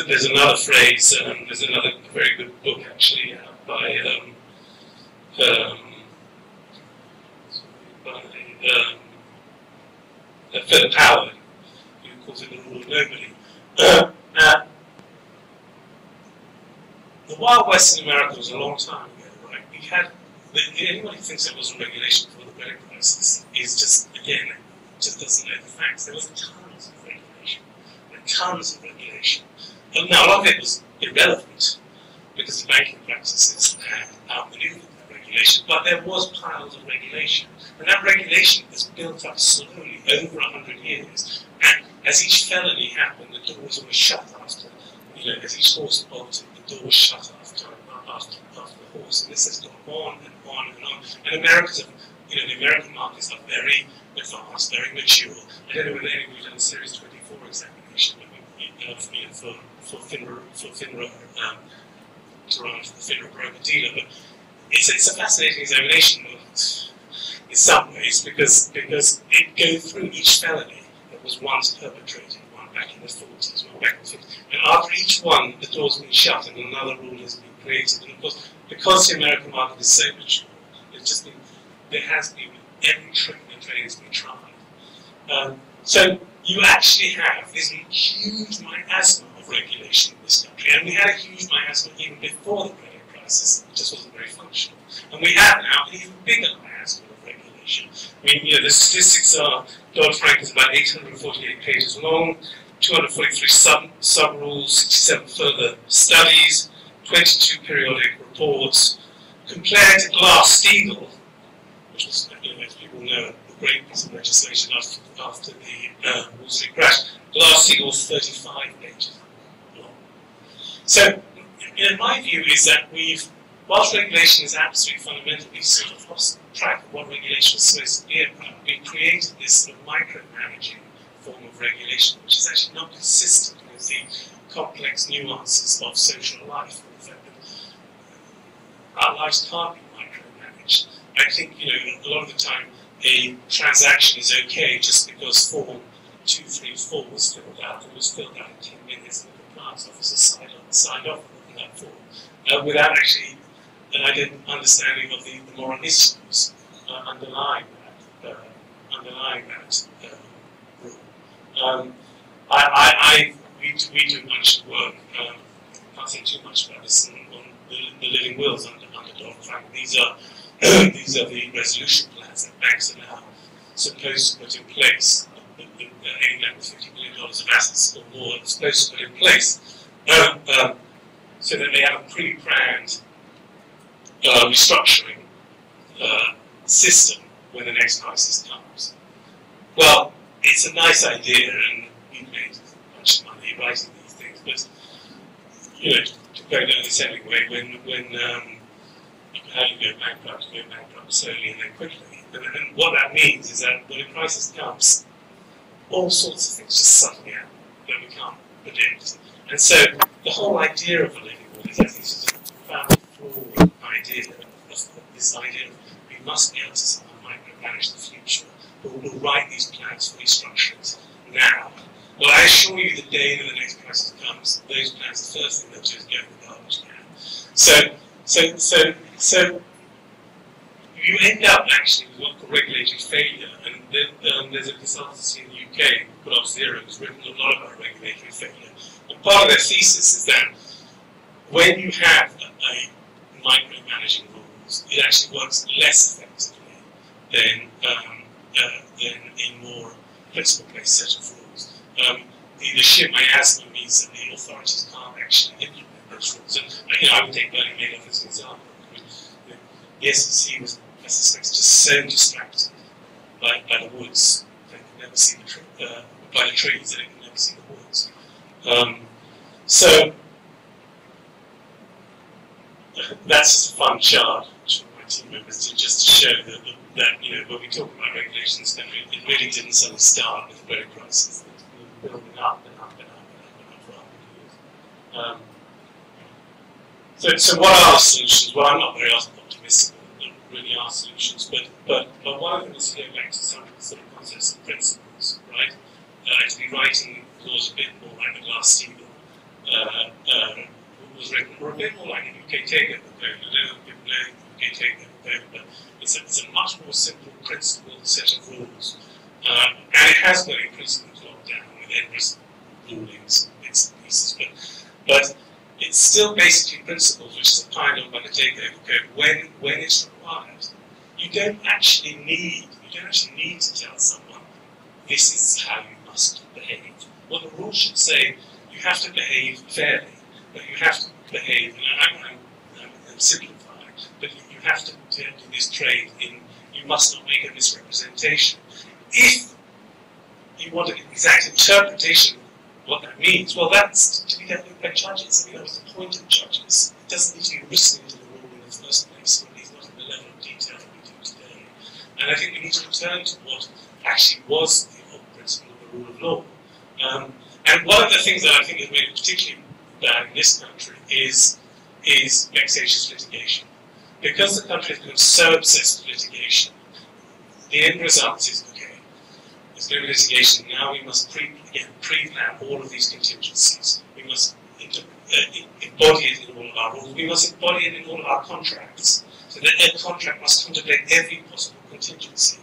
There's another phrase, there's another very good book actually by Philip Howard, who calls it the rule of nobody. The Wild West in America was a long time ago, right? We had, anyone who thinks there wasn't regulation before the credit crisis is just, again, just doesn't know the facts. There was tons of regulation. Tons of regulation. And now a lot of it was irrelevant because the banking practices had outmaneuvered that regulation, but there was piles of regulation. And that regulation was built up slowly over 100 years. And as each felony happened, the door was always shut after, as each horse bolted, the door was shut after the horse. And this has gone on and on and on. And America's, the American markets are very advanced, very mature. I don't know whether anybody's done the Series 24 examination, but for FINRA, to run for the FINRA broker dealer. But it's a fascinating examination in some ways, because it goes through each felony that was once perpetrated, one back in the 40s, one back in the 50s, and after each one, the door's been shut and another rule has been created. And of course, because the American market is so mature, there has been every trick and trade has been tried. So you actually have this huge miasma of regulation in this country, and we had a huge miasma even before the credit crisis. It just wasn't very functional. And we have now an even bigger miasma of regulation. I mean, the statistics are Dodd-Frank is about 848 pages long, 243 sub-rules, 67 further studies, 22 periodic reports, compared to Glass-Steagall, which was, as people know, a great piece of legislation after the Wall Street crash. Glass-Steagall was 35 pages long. So, my view is that whilst regulation is absolutely fundamentally sort of lost track of what regulation is supposed to be about, we've created this sort of micromanaging form of regulation, which is actually not consistent with the complex nuances of social life. The fact that our lives can't be micromanaged. I think, a lot of the time a transaction is okay just because form 234 was filled out. It was filled out in 10 minutes, and the compliance officer signed off on that form without actually an understanding of the moral issues underlying that rule. We do much work. Can't say too much about this on the living wills under Dodd-Frank. These are the resolution plans that banks are now supposed to put in place. Aiming at $50 billion of assets or more, are supposed to put in place so that they have a pre-planned restructuring system when the next crisis comes. Well, it's a nice idea, and we've made a bunch of money writing these things, but to quote Ernest Hemingway, when how do you go bankrupt? You go bankrupt slowly and then quickly. And what that means is that when a crisis comes, all sorts of things just suddenly out that we can't predict. And so the whole idea of a living will is actually just a profoundly flawed idea of this idea of we must be able to somehow micromanage the future. We'll write these plans for restructurings now. Well, I assure you, the day that the next crisis comes, those plans, the first thing they'll do is go in the garbage can. So you end up actually with what's called regulatory failure, and then there's a consultancy in the UK, Block Zero, who's written a lot about regulatory failure. And part of their thesis is that when you have a micromanaging rules, it actually works less effectively than a more principle-based set of rules. The sheer miasma means that the authorities can't actually implement those rules. And I would take Bernie Madoff as an example. The SEC was, I suspect, just so distracted by the woods they could never see by the trees that they could never see the woods. So that's just a fun chart for my team members just to show that when we talk about regulations, then it really didn't suddenly start with the credit crisis. It's been building up and up and up and up and up for 100 years. So what are the solutions? Well, I'm not very optimistic that there really are solutions, but one of them is to go back to some sort of concepts and principles, right? To be writing laws a bit more like the Glass-Steagall was written, or a bit more like a UK takeover code. I don't know if people know UK takeover code, but it's a much more simple, principled set of rules. And it has got a principle locked down with endless rulings and bits and pieces, but it's still basically principles which is applied on by the takeover code when it's required. You don't actually need to tell someone this is how you must behave. What the rules should say, you have to behave fairly, but you have to behave, and I'm simplifying, but you have to do this trade in, you must not make a misrepresentation. If you want an exact interpretation of what that means, well, that's to be dealt with by judges. I mean, that was the point of judges. It doesn't need to be written into the rule in the first place, or at least not in the level of detail that we do today. And I think we need to return to what actually was the whole principle of the rule of law. And one of the things that I think has made it particularly bad in this country is vexatious litigation. because the country has become so obsessed with litigation, the end result is, okay, there's no litigation, now we must pre-plan all of these contingencies. We must embody it in all of our rules. We must embody it in all of our contracts. So that a contract must contemplate every possible contingency,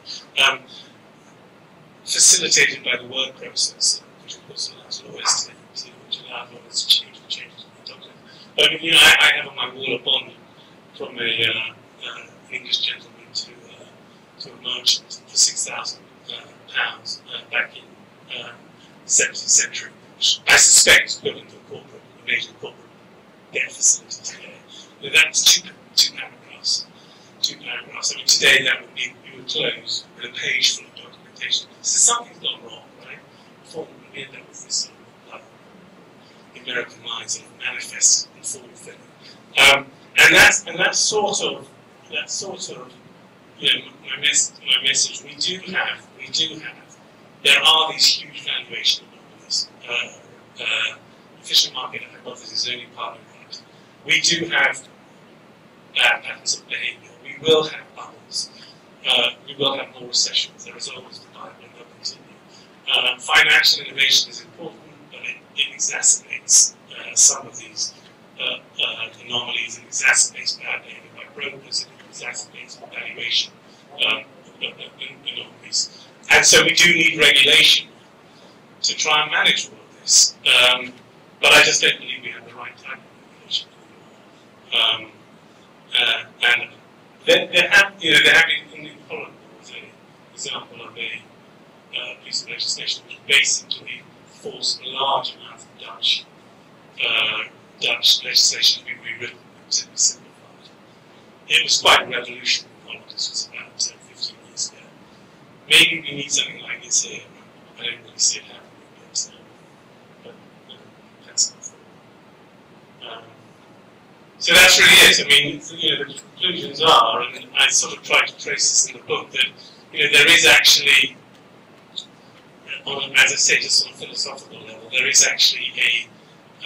facilitated by the word process, which of course allows lawyers to allow lawyers to change the document. But I mean, you know, I have on my wall a bond from an English gentleman to a merchant for £6,000 back in the 17th century, which I suspect is equivalent to a major corporate debt facility today. But that's two paragraphs. I mean, today that would be, you would close with a page full of documentation. So something's gone wrong, right? We end up with this sort of, like, the American mind sort of manifest and form thing. And that's sort of, you know, my message. We do have. There are these huge valuation anomalies. Efficient market hypothesis is only part of that. We do have patterns of behavior. We will have bubbles. We will have more recessions. There is always the Bible, and they'll continue. Financial innovation is important, but it exacerbates some of these anomalies. It exacerbates bad behavior by brokers. It exacerbates valuation anomalies. And so we do need regulation to try and manage all of this. But I just don't believe we have the right type of regulation anymore. And there have been, in Holland, there was an example of a piece of legislation which basically forced a large amount of Dutch legislation to be rewritten and to be simplified. It was quite a revolution in Holland. This was about 15 years ago. Maybe we need something like this here. I don't really see it happening, but that's my thought. So that's really it. I mean, you know, the conclusions are, and I sort of tried to trace this in the book, that, you know, there is actually, as I say, just on a philosophical level, there is actually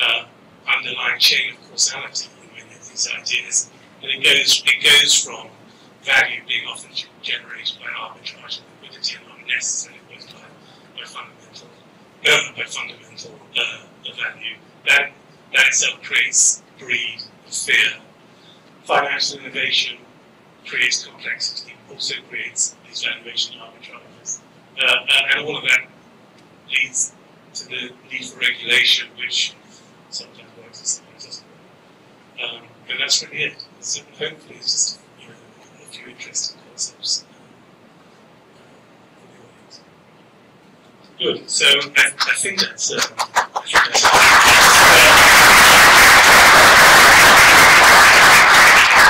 a underlying chain of causality in many of these ideas, and it goes from value being often generated by arbitrage and liquidity, and not necessarily by fundamental value. That itself creates greed, fear. Financial innovation creates complexity, also creates these valuation arbitrages, and all of that leads to the need for regulation, which sometimes works and sometimes doesn't. And that's really it. So hopefully, it's just, you know, a few interesting concepts for the audience. Good. So I think that's.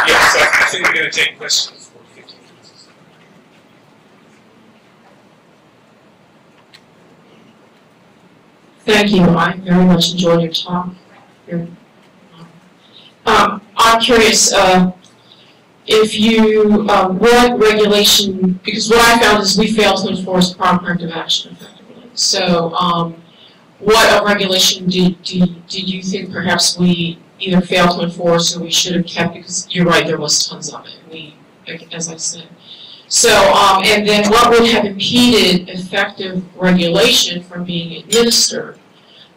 Yeah, so I think we're going to take questions for 15 minutes. Thank you. I very much enjoyed your talk. I'm curious if you, what regulation, because what I found is we fail to enforce prompt corrective action effectively. So what regulation did you think perhaps we either failed to enforce or we should have kept, because you're right, there was tons of it, as I said. So, and then what would have impeded effective regulation from being administered?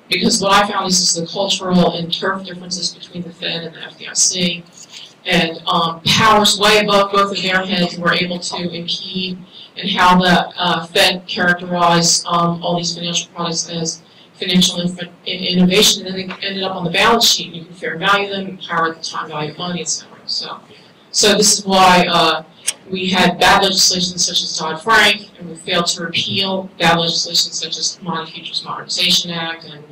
Because what I found is the cultural and turf differences between the Fed and the FDIC, and powers way above both of their heads were able to impede, and how the Fed characterized all these financial products as financial innovation, and then they ended up on the balance sheet, and you can fair value them, and power the time value of money, etc. So this is why we had bad legislation such as Dodd-Frank, and we failed to repeal bad legislation such as Commodity Futures Modernization Act. And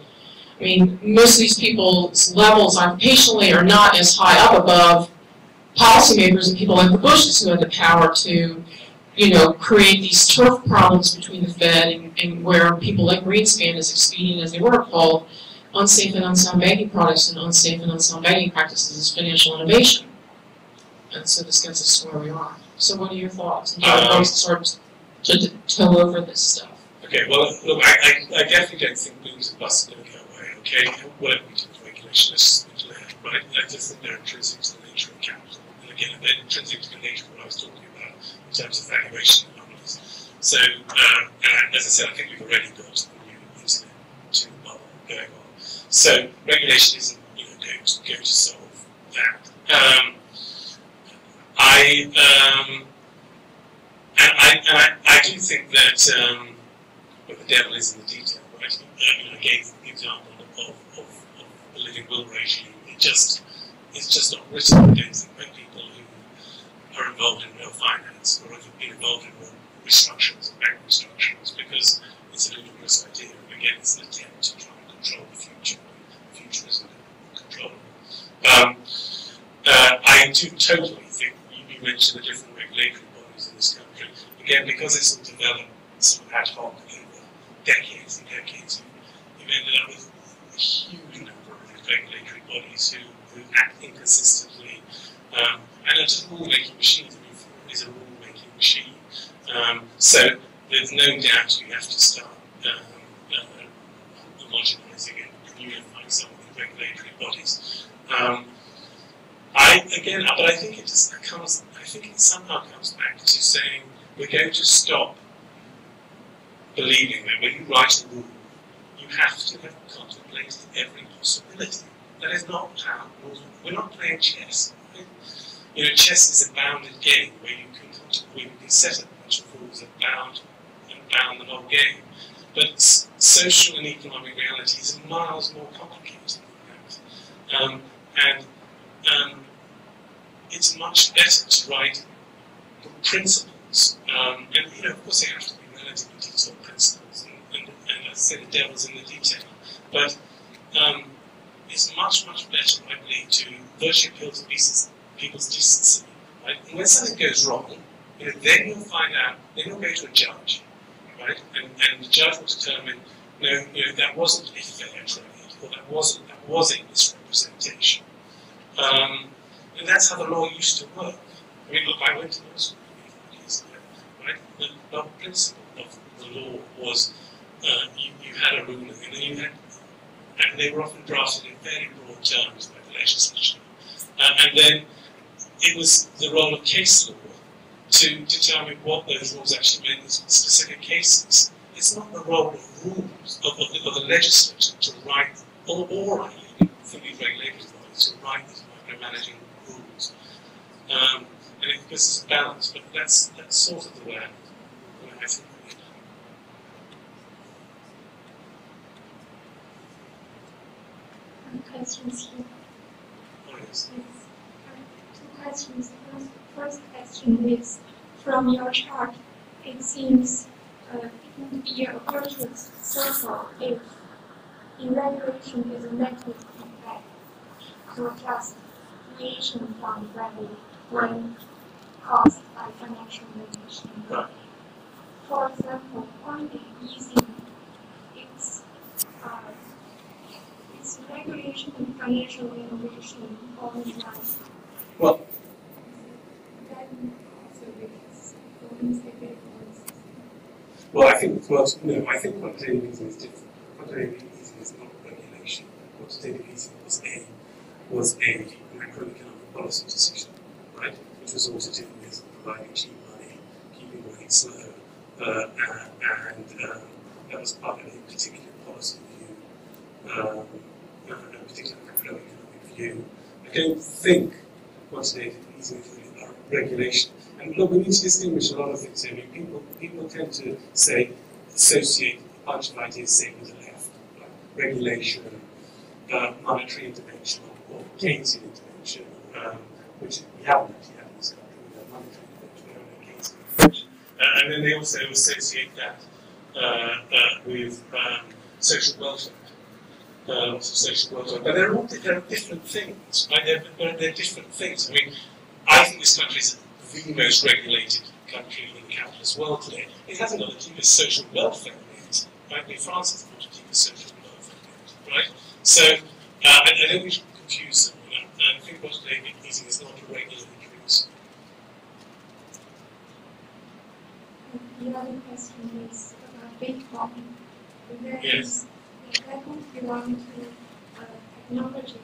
I mean, most of these people's levels occupationally are not as high up above policymakers and people like the Bushes who had the power to, you know, create these turf problems between the Fed and where people like Greenspan, as expedient as they were, called unsafe and unsound banking products and unsafe and unsound banking practices as financial innovation. And so this gets us to where we are. So what are your thoughts? And how do we start to tow over this stuff? Okay, well, look, I definitely don't think booms and busts are going to go away, okay? Whatever we do with regulation is clear, right? I just think they're intrinsic to the nature of capital. And again, a bit intrinsic to the nature of what I was talking about in terms of valuation anomalies. So, as I said, I think we've already got a new Internet 2 bubble going on. So, regulation isn't going to solve that. I do think that the devil is in the detail, right? I gave the example of the living will regime. It's just not written. I don't think that people who are involved in real finance or have been involved in real restructurings and bank restructurings, because it's a ludicrous idea. And again, it's an attempt to try and control the future. The future isn't controllable. I do totally think you mentioned the different regulatory bodies in this country. Again, because it's all developed sort of ad hoc over decades and decades, you've ended up with a huge number of regulatory bodies who act inconsistently and are just rule-making machines. I mean, fraud is a rule-making machine. So there's no doubt you have to start homogenizing and unifying some of the regulatory bodies. But I think it somehow comes back to saying we're going to stop believing that when you write a rule, you have to have contemplated every possibility. That is not how rules work. We're not playing chess. Right? Chess is a bounded game where you can set a bunch of rules that bound the whole game. But social and economic reality is miles more complicated than that. It's much better to write principles. Of course, they have to be relatively detailed principles. And as I say, the devil's in the detail. But it's much, much better, I believe, to virtually appeal to people's decency. Right? And when something goes wrong, then you'll find out, then you'll go to a judge, right? And the judge will determine, that wasn't a fair trade, or that was a misrepresentation. And that's how the law used to work. I mean, look, I went to law school 25 years ago, right? The principle of the law was you had a rule, and they were often drafted in very broad terms by the legislature. And then it was the role of case law to determine what those rules actually meant in specific cases. It's not the role of rules, of the legislature to write, or for these regulators to write these micromanaging rules. And this is a balance, but that's sort of the way I think of it. Questions here. Oh, yes. Two questions. The first question is, from your chart, it seems it would be a virtuous circle if evaluation is a negative feedback to adjust deviation from value when caused by financial regulation. Right. For example, quantity easing is regulation and financial regulation always rise. Well, Then also because instability. I think quantitative easing is different. Quantitative easing is not regulation. Quantitative easing was a macroeconomic policy decision, right? Which was all to do with providing cheap money, keeping rates low, and that was part of a particular policy view, a particular macroeconomic view. I don't think quantitative easing is really about regulation. And look, we need to distinguish a lot of things here. I mean, people tend to associate a bunch of ideas, say, with the left, like regulation, monetary intervention, or Keynesian intervention, which we haven't actually had in this country. We have monetary intervention, we haven't had Keynesian intervention. And then they also associate that with social welfare. Lots of social welfare. But they're different things, right? They're different things. I mean, I think this country is the most regulated country in the capitalist world today. It hasn't got the deepest social welfare net, right? I mean, France has got the deepest social welfare net, right? So, I don't think we should confuse them. I think quantitative easing is not a regulatory reason. The other question is about Bitcoin. Yes. That would belong to technology.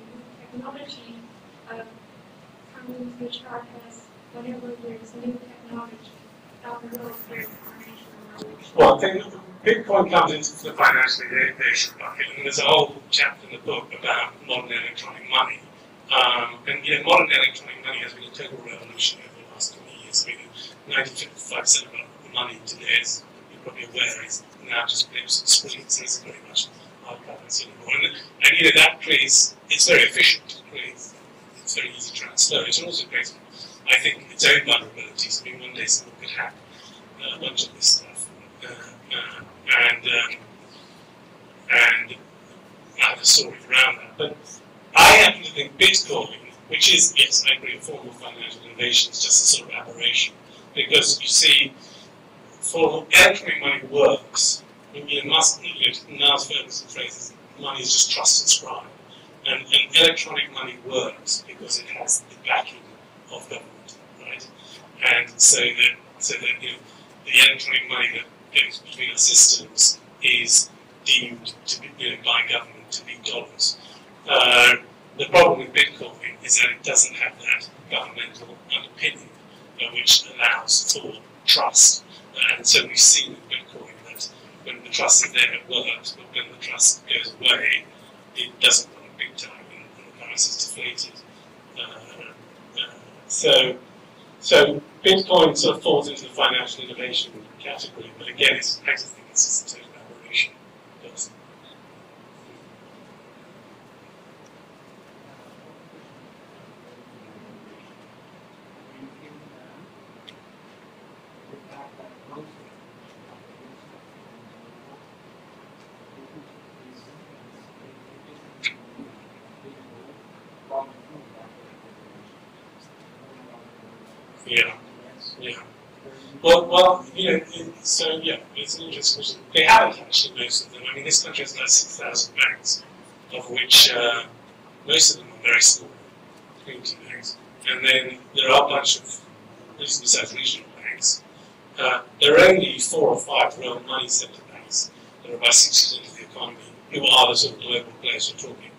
Technology in the chart as whenever there's new technology down the road, there's financial valuation. Well, I think Bitcoin comes into the financial innovation bucket, and there's a whole chapter in the book about modern electronic money. And you know, modern electronic money has been a total revolution over the last 20 years. I mean, 95% of our money today, as you're probably aware, is now just blips and screens. So it's very much hard currency anymore. And you know, that creates, it's very efficient. It's very easy to transfer. It also creates, I think, its own vulnerabilities. I mean, one day someone could hack a bunch of this stuff. And I have a story around that. But I happen to think Bitcoin, which is, yes, I agree, a form of financial innovation, is just a sort of aberration. Because you see, for electronic money works, you must, Niles Ferguson phrases, money is just trust and scribe. And electronic money works because it has the backing of government, right? And so that you know, the electronic money that goes between our systems is deemed to be, you know, by government to be dollars. The problem with Bitcoin is that it doesn't have that governmental underpinning, which allows for trust. And so we've seen with Bitcoin that when the trust is there, it works, but when the trust goes away, it doesn't work big time, and the price is deflated. So Bitcoin sort of falls into the financial innovation category, but again, I just think it's just a total aberration. Yeah. Well, you know, so yeah, it's an interesting question. They haven't actually, most of them. I mean, this country has about 6,000 banks, of which most of them are very small, community banks. And then there are a bunch of, besides regional banks, there are only 4 or 5 real money centre banks that are about 60% of the economy, who are the sort of global players we're talking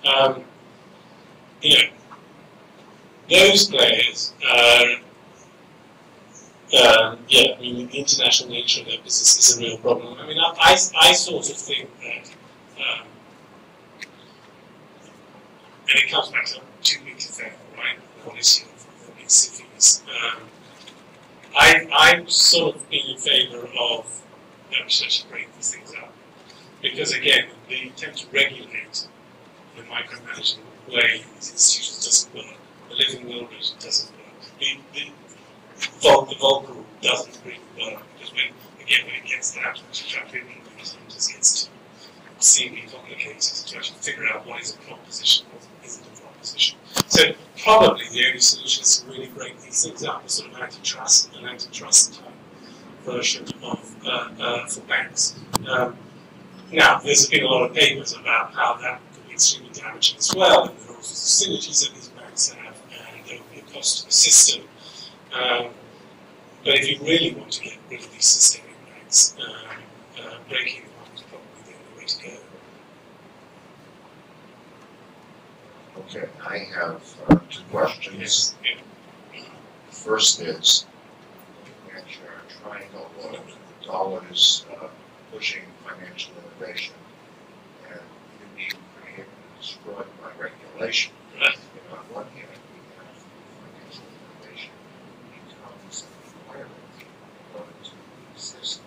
about. You know, those players yeah, I mean, the international nature of their business is a real problem. I mean, I sort of think that, and it comes back to too big to fail, right? The policy of the big cities. I'm sort of being in favour of legislation breaking these things up. Because again, the attempt to regulate in a micromanaging way these institutions doesn't work. The living will region doesn't work. The Volcker rule doesn't really work, because when it gets down to trying to implement it, it just gets too exceedingly complicated to actually figure out what is a proposition, what isn't a proposition. So probably the only solution is to really break these things up, a sort of antitrust type version of for banks. Now, there's been a lot of papers about how that could be extremely damaging as well, and there are also synergies that these banks have, and there will be a cost to the system. But if you really want to get rid of these systemic banks, breaking them up is probably the only way to go. Okay, I have 2 questions. Yes. Yeah. First is, looking at your triangle of dollars pushing financial innovation, and you being created and destroyed by regulation. Right. On one hand, we have financial innovation becomes a requirement in order to exist in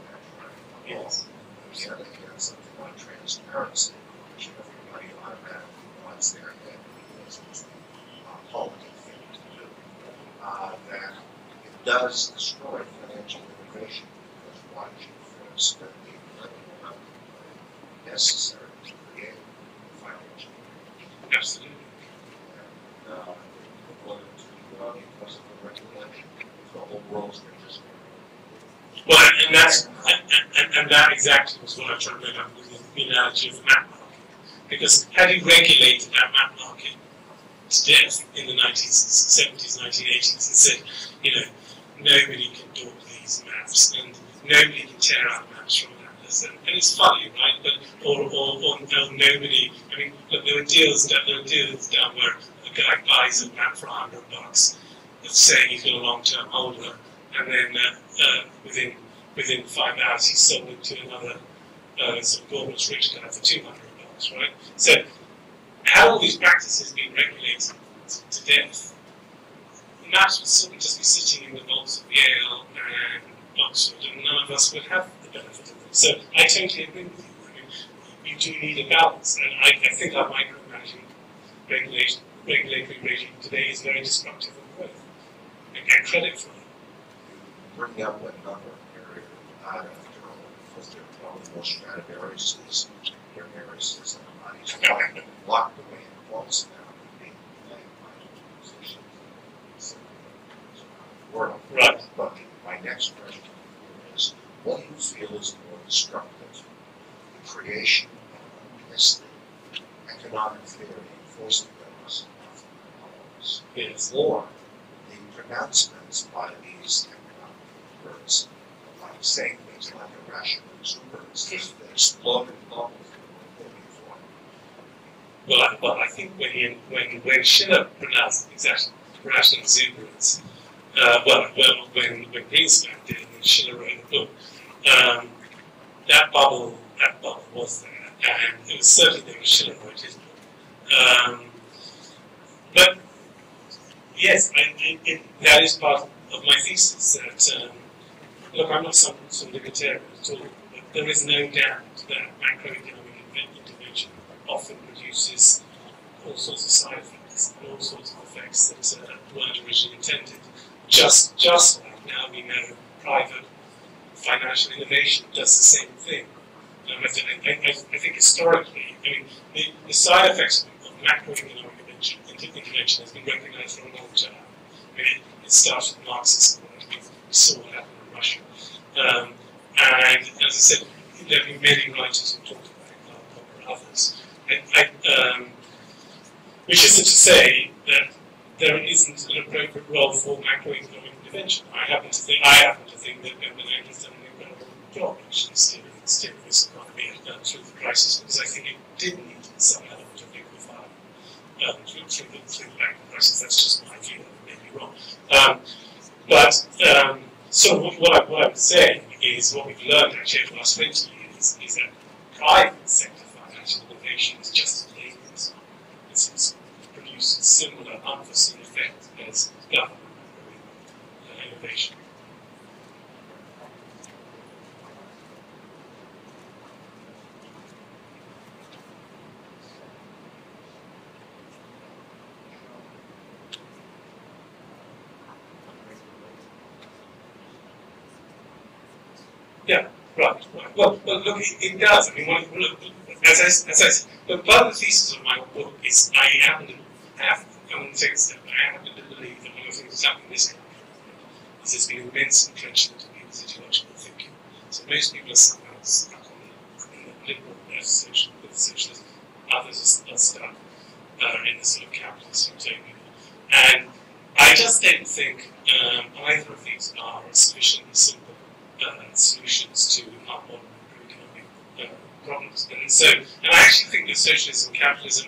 that triangle. Yes. On the other hand, something like transparency, which everybody automatically wants their head because it's the politic thing to do, that it does destroy financial innovation, because watching firms spend the incredible amount of money necessary to create financial innovation. Absolutely. According to because of the regulation, the whole world's been just. Well, and that exactly was what I'm trying to bring up with the analogy of the map market. Because had you regulated that map market to death in the 1970s, 1980s, and said, you know, nobody can do these maps, and nobody can tear out maps from an atlas, and it's funny, right? But or nobody. I mean, look, there were deals down where a guy buys a map for $100, that's saying he's got a long-term holder, and then within 5 hours he's sold it to another sort of gorgeous rich guy for $200, right? So how all these practices being regulated to death, maps would sort of just be sitting in the vaults of Yale and Oxford, and none of us would have the benefit of them. So I totally agree with you. I mean, you do need a balance, and I think our micromanaging regulatory regime today is very destructive of growth. I get credit for it. Bring up another area not after all, because they're probably more Stradivariuses, their areas anomalies, locked away in vaults now, being played by musicians. Right. But my next question is, what do you feel is more destructive? The creation of this economic theory enforcing those anomalies, Yes. or the pronouncements by these economic experts, like saying things like irrational exuberance, that exploded bubbles that were before. Well, I think when Schiller pronounced irrational exuberance, when Greenspan did, and Schiller wrote the book, that bubble was there, and it was certainly there when Schiller wrote his book. But yes, that is part of my thesis. That look, I'm not some libertarian at all, but there is no doubt that macroeconomic intervention often produces all sorts of side effects and all sorts of effects that weren't originally intended. Just like now we know private financial innovation does the same thing. I think historically, I mean, the side effects of macroeconomic intervention has been recognized for a long time. I mean, it started with Marxism, we saw what happened in Russia. And as I said, there have been many writers who talked about it, Karl Popper and others. Which isn't to say that there isn't an appropriate role for macroeconomic intervention. I happen to think that Benveniste has done an incredible job actually steering this economy through the crisis, because I think it did need some element of liquefying through the banking crisis. That's just my view. I may be wrong. So what I would say is what we've learned actually over the last 20 years is that private sector financial innovation is just as dangerous. It produces similar unforeseen effects as government innovation. Yeah, right. Well, look, it does. I mean, as I said, but part of the thesis of my book is I happen to believe that one of the things that's happening in this country is there's been immense entrenchment of people's ideological thinking. So most people are somehow stuck on the liberal left socialist, others are stuck in the sort of capitalist utopia. And I just don't think either of these are sufficiently simple solutions to our modern macroeconomic problems. And I actually think that socialism and capitalism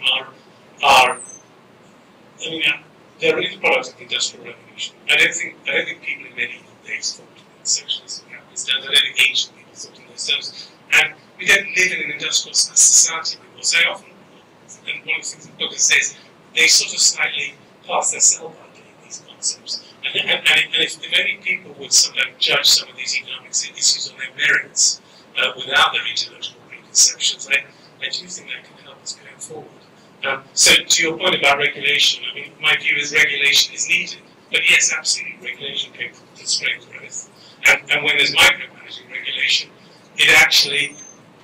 are I mean, they're really the product of the Industrial Revolution. I don't think people in medieval days thought in socialist and capitalist terms. I don't think ancient people thought in those terms. And we don't live in an industrial society anymore. So often, and one of the things in the book says, they sort of slightly pass their sell-by date, these concepts. And if only people would sometimes judge some of these economic issues on their merits without their ideological preconceptions, I do think that can help us going forward. So to your point about regulation, I mean, my view is regulation is needed. But yes, absolutely, regulation can constrain growth. And when there's micromanaging regulation, it actually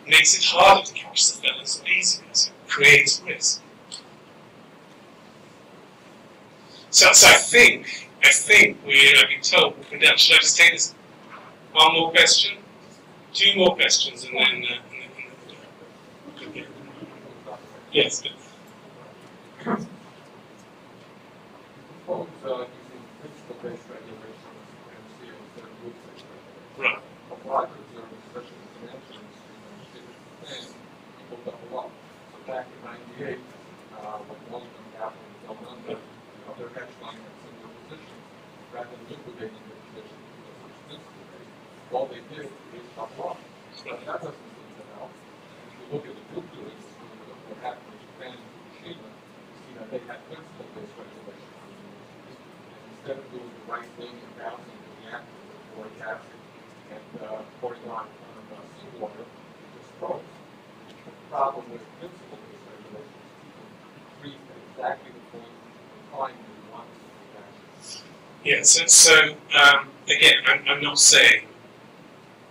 makes it harder to catch the fellas or easier, so it creates risk. So I think I've been told we're done. Should I just take this one more question? Two more questions and then yes. Principle-based regulation and see if they're rules-based regulation. Right. What I observed, especially in the financial industry, people double up. So back in '98, when Loafing happened, of their hedge financing their positions rather than liquidating their position to the first principal rate. All they did is stop loss. But that doesn't seem to help. If you look at the group doing what happened in Japan and Fukushima, you see that they had principle-based regulation. And instead of doing the right thing and bouncing the reactor with boric acid and pouring on seawater, it just froze. The problem with principle-based regulation is people freeze at exactly the point of applying the one. Yeah, so again, I'm not saying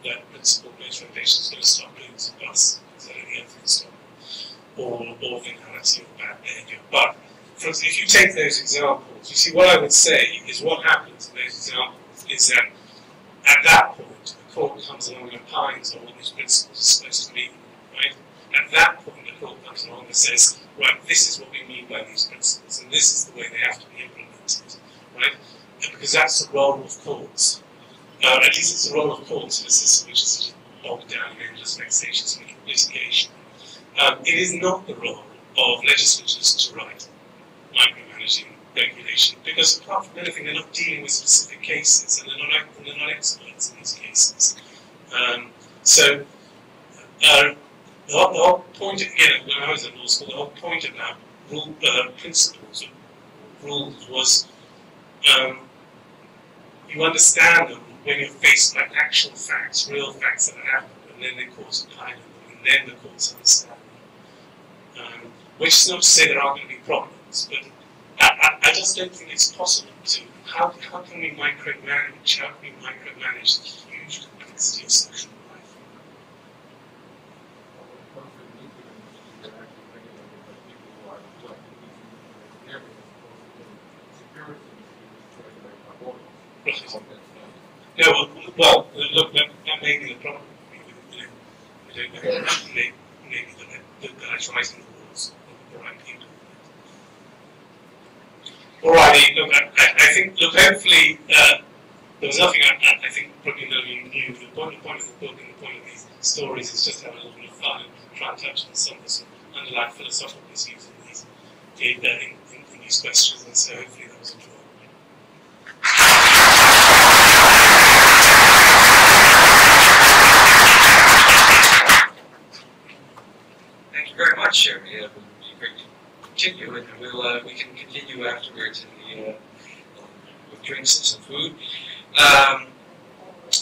that principle-based regulation is going to stop doing some bus, because I don't think anything can stop or venality or bad behavior. But for instance, if you take those examples, you see what I would say is what happens in those examples is that at that point, the court comes along and opines on what these principles are supposed to mean, right? At that point, the court comes along and says, right, this is what we mean by these principles, and this is the way they have to be implemented, right? And because that's the role of courts. At least it's the role of courts in a system which is bogged down in endless vexatious litigation. It is not the role of legislatures to write micromanaging regulation, because apart from anything, they're not dealing with specific cases, and they're not experts in these cases. The whole point, again, when I was at law school, the whole point about principles of rules was you understand them when you're faced by actual facts, real facts that have happened, and then the courts apply them, and then the courts understand them. Which is not to say there aren't going to be problems, but I just don't think it's possible to. How can we micromanage? How can we micromanage the huge complexity of social life? No, well, look, that may be the problem. We don't know. Maybe that I try some rules of the right people. Alrighty, look, I think, look, hopefully, there was nothing I think probably none of you knew. The point of the book and the point of these stories is just to have a little bit of fun and try and touch on some of the underlying philosophical issues in these questions, and so hopefully that was enjoyable. Thank you very much, Sherry. It would be great to continue, and we can continue afterwards in the with drinks and some food.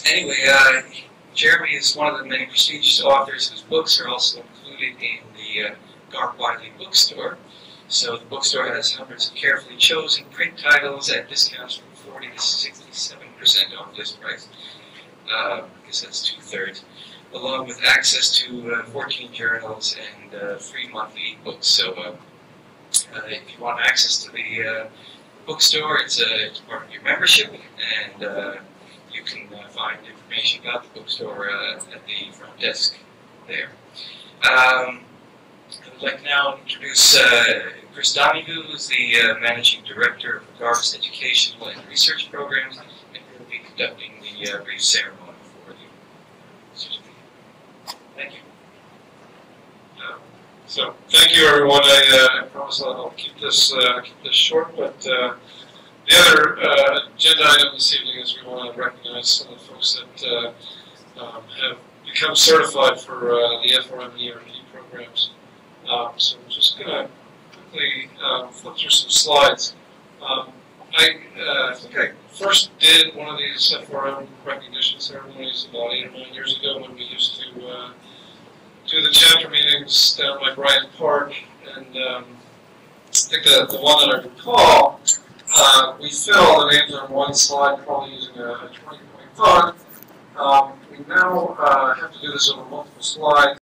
Anyway, Jeremy is one of the many prestigious authors whose books are also included in the Garp Wiley bookstore. So the bookstore has hundreds of carefully chosen print titles at discounts from 40 to 67% off list price. I guess that's 2/3. Along with access to 14 journals and free monthly ebooks. So if you want access to the bookstore, it's part of your membership, and you can find information about the bookstore at the front desk there. I would like now to introduce Chris Donahue, who's the Managing Director of Garp's Educational and Research Programs, and he'll be conducting the brief ceremony for the certificate. Thank you. So, thank you, everyone. I promise I'll keep this short, but the other agenda item this evening is we want to recognize some of the folks that have become certified for the FRM ERP programs. So I'm just going to quickly flip through some slides. I think I first did one of these FRM recognition ceremonies about 8 or 9 years ago when we used to do the chapter meetings down by Bryant Park, and I think the one that I recall, we fill the names on one slide, probably using a 20-point font. We now have to do this over multiple slides.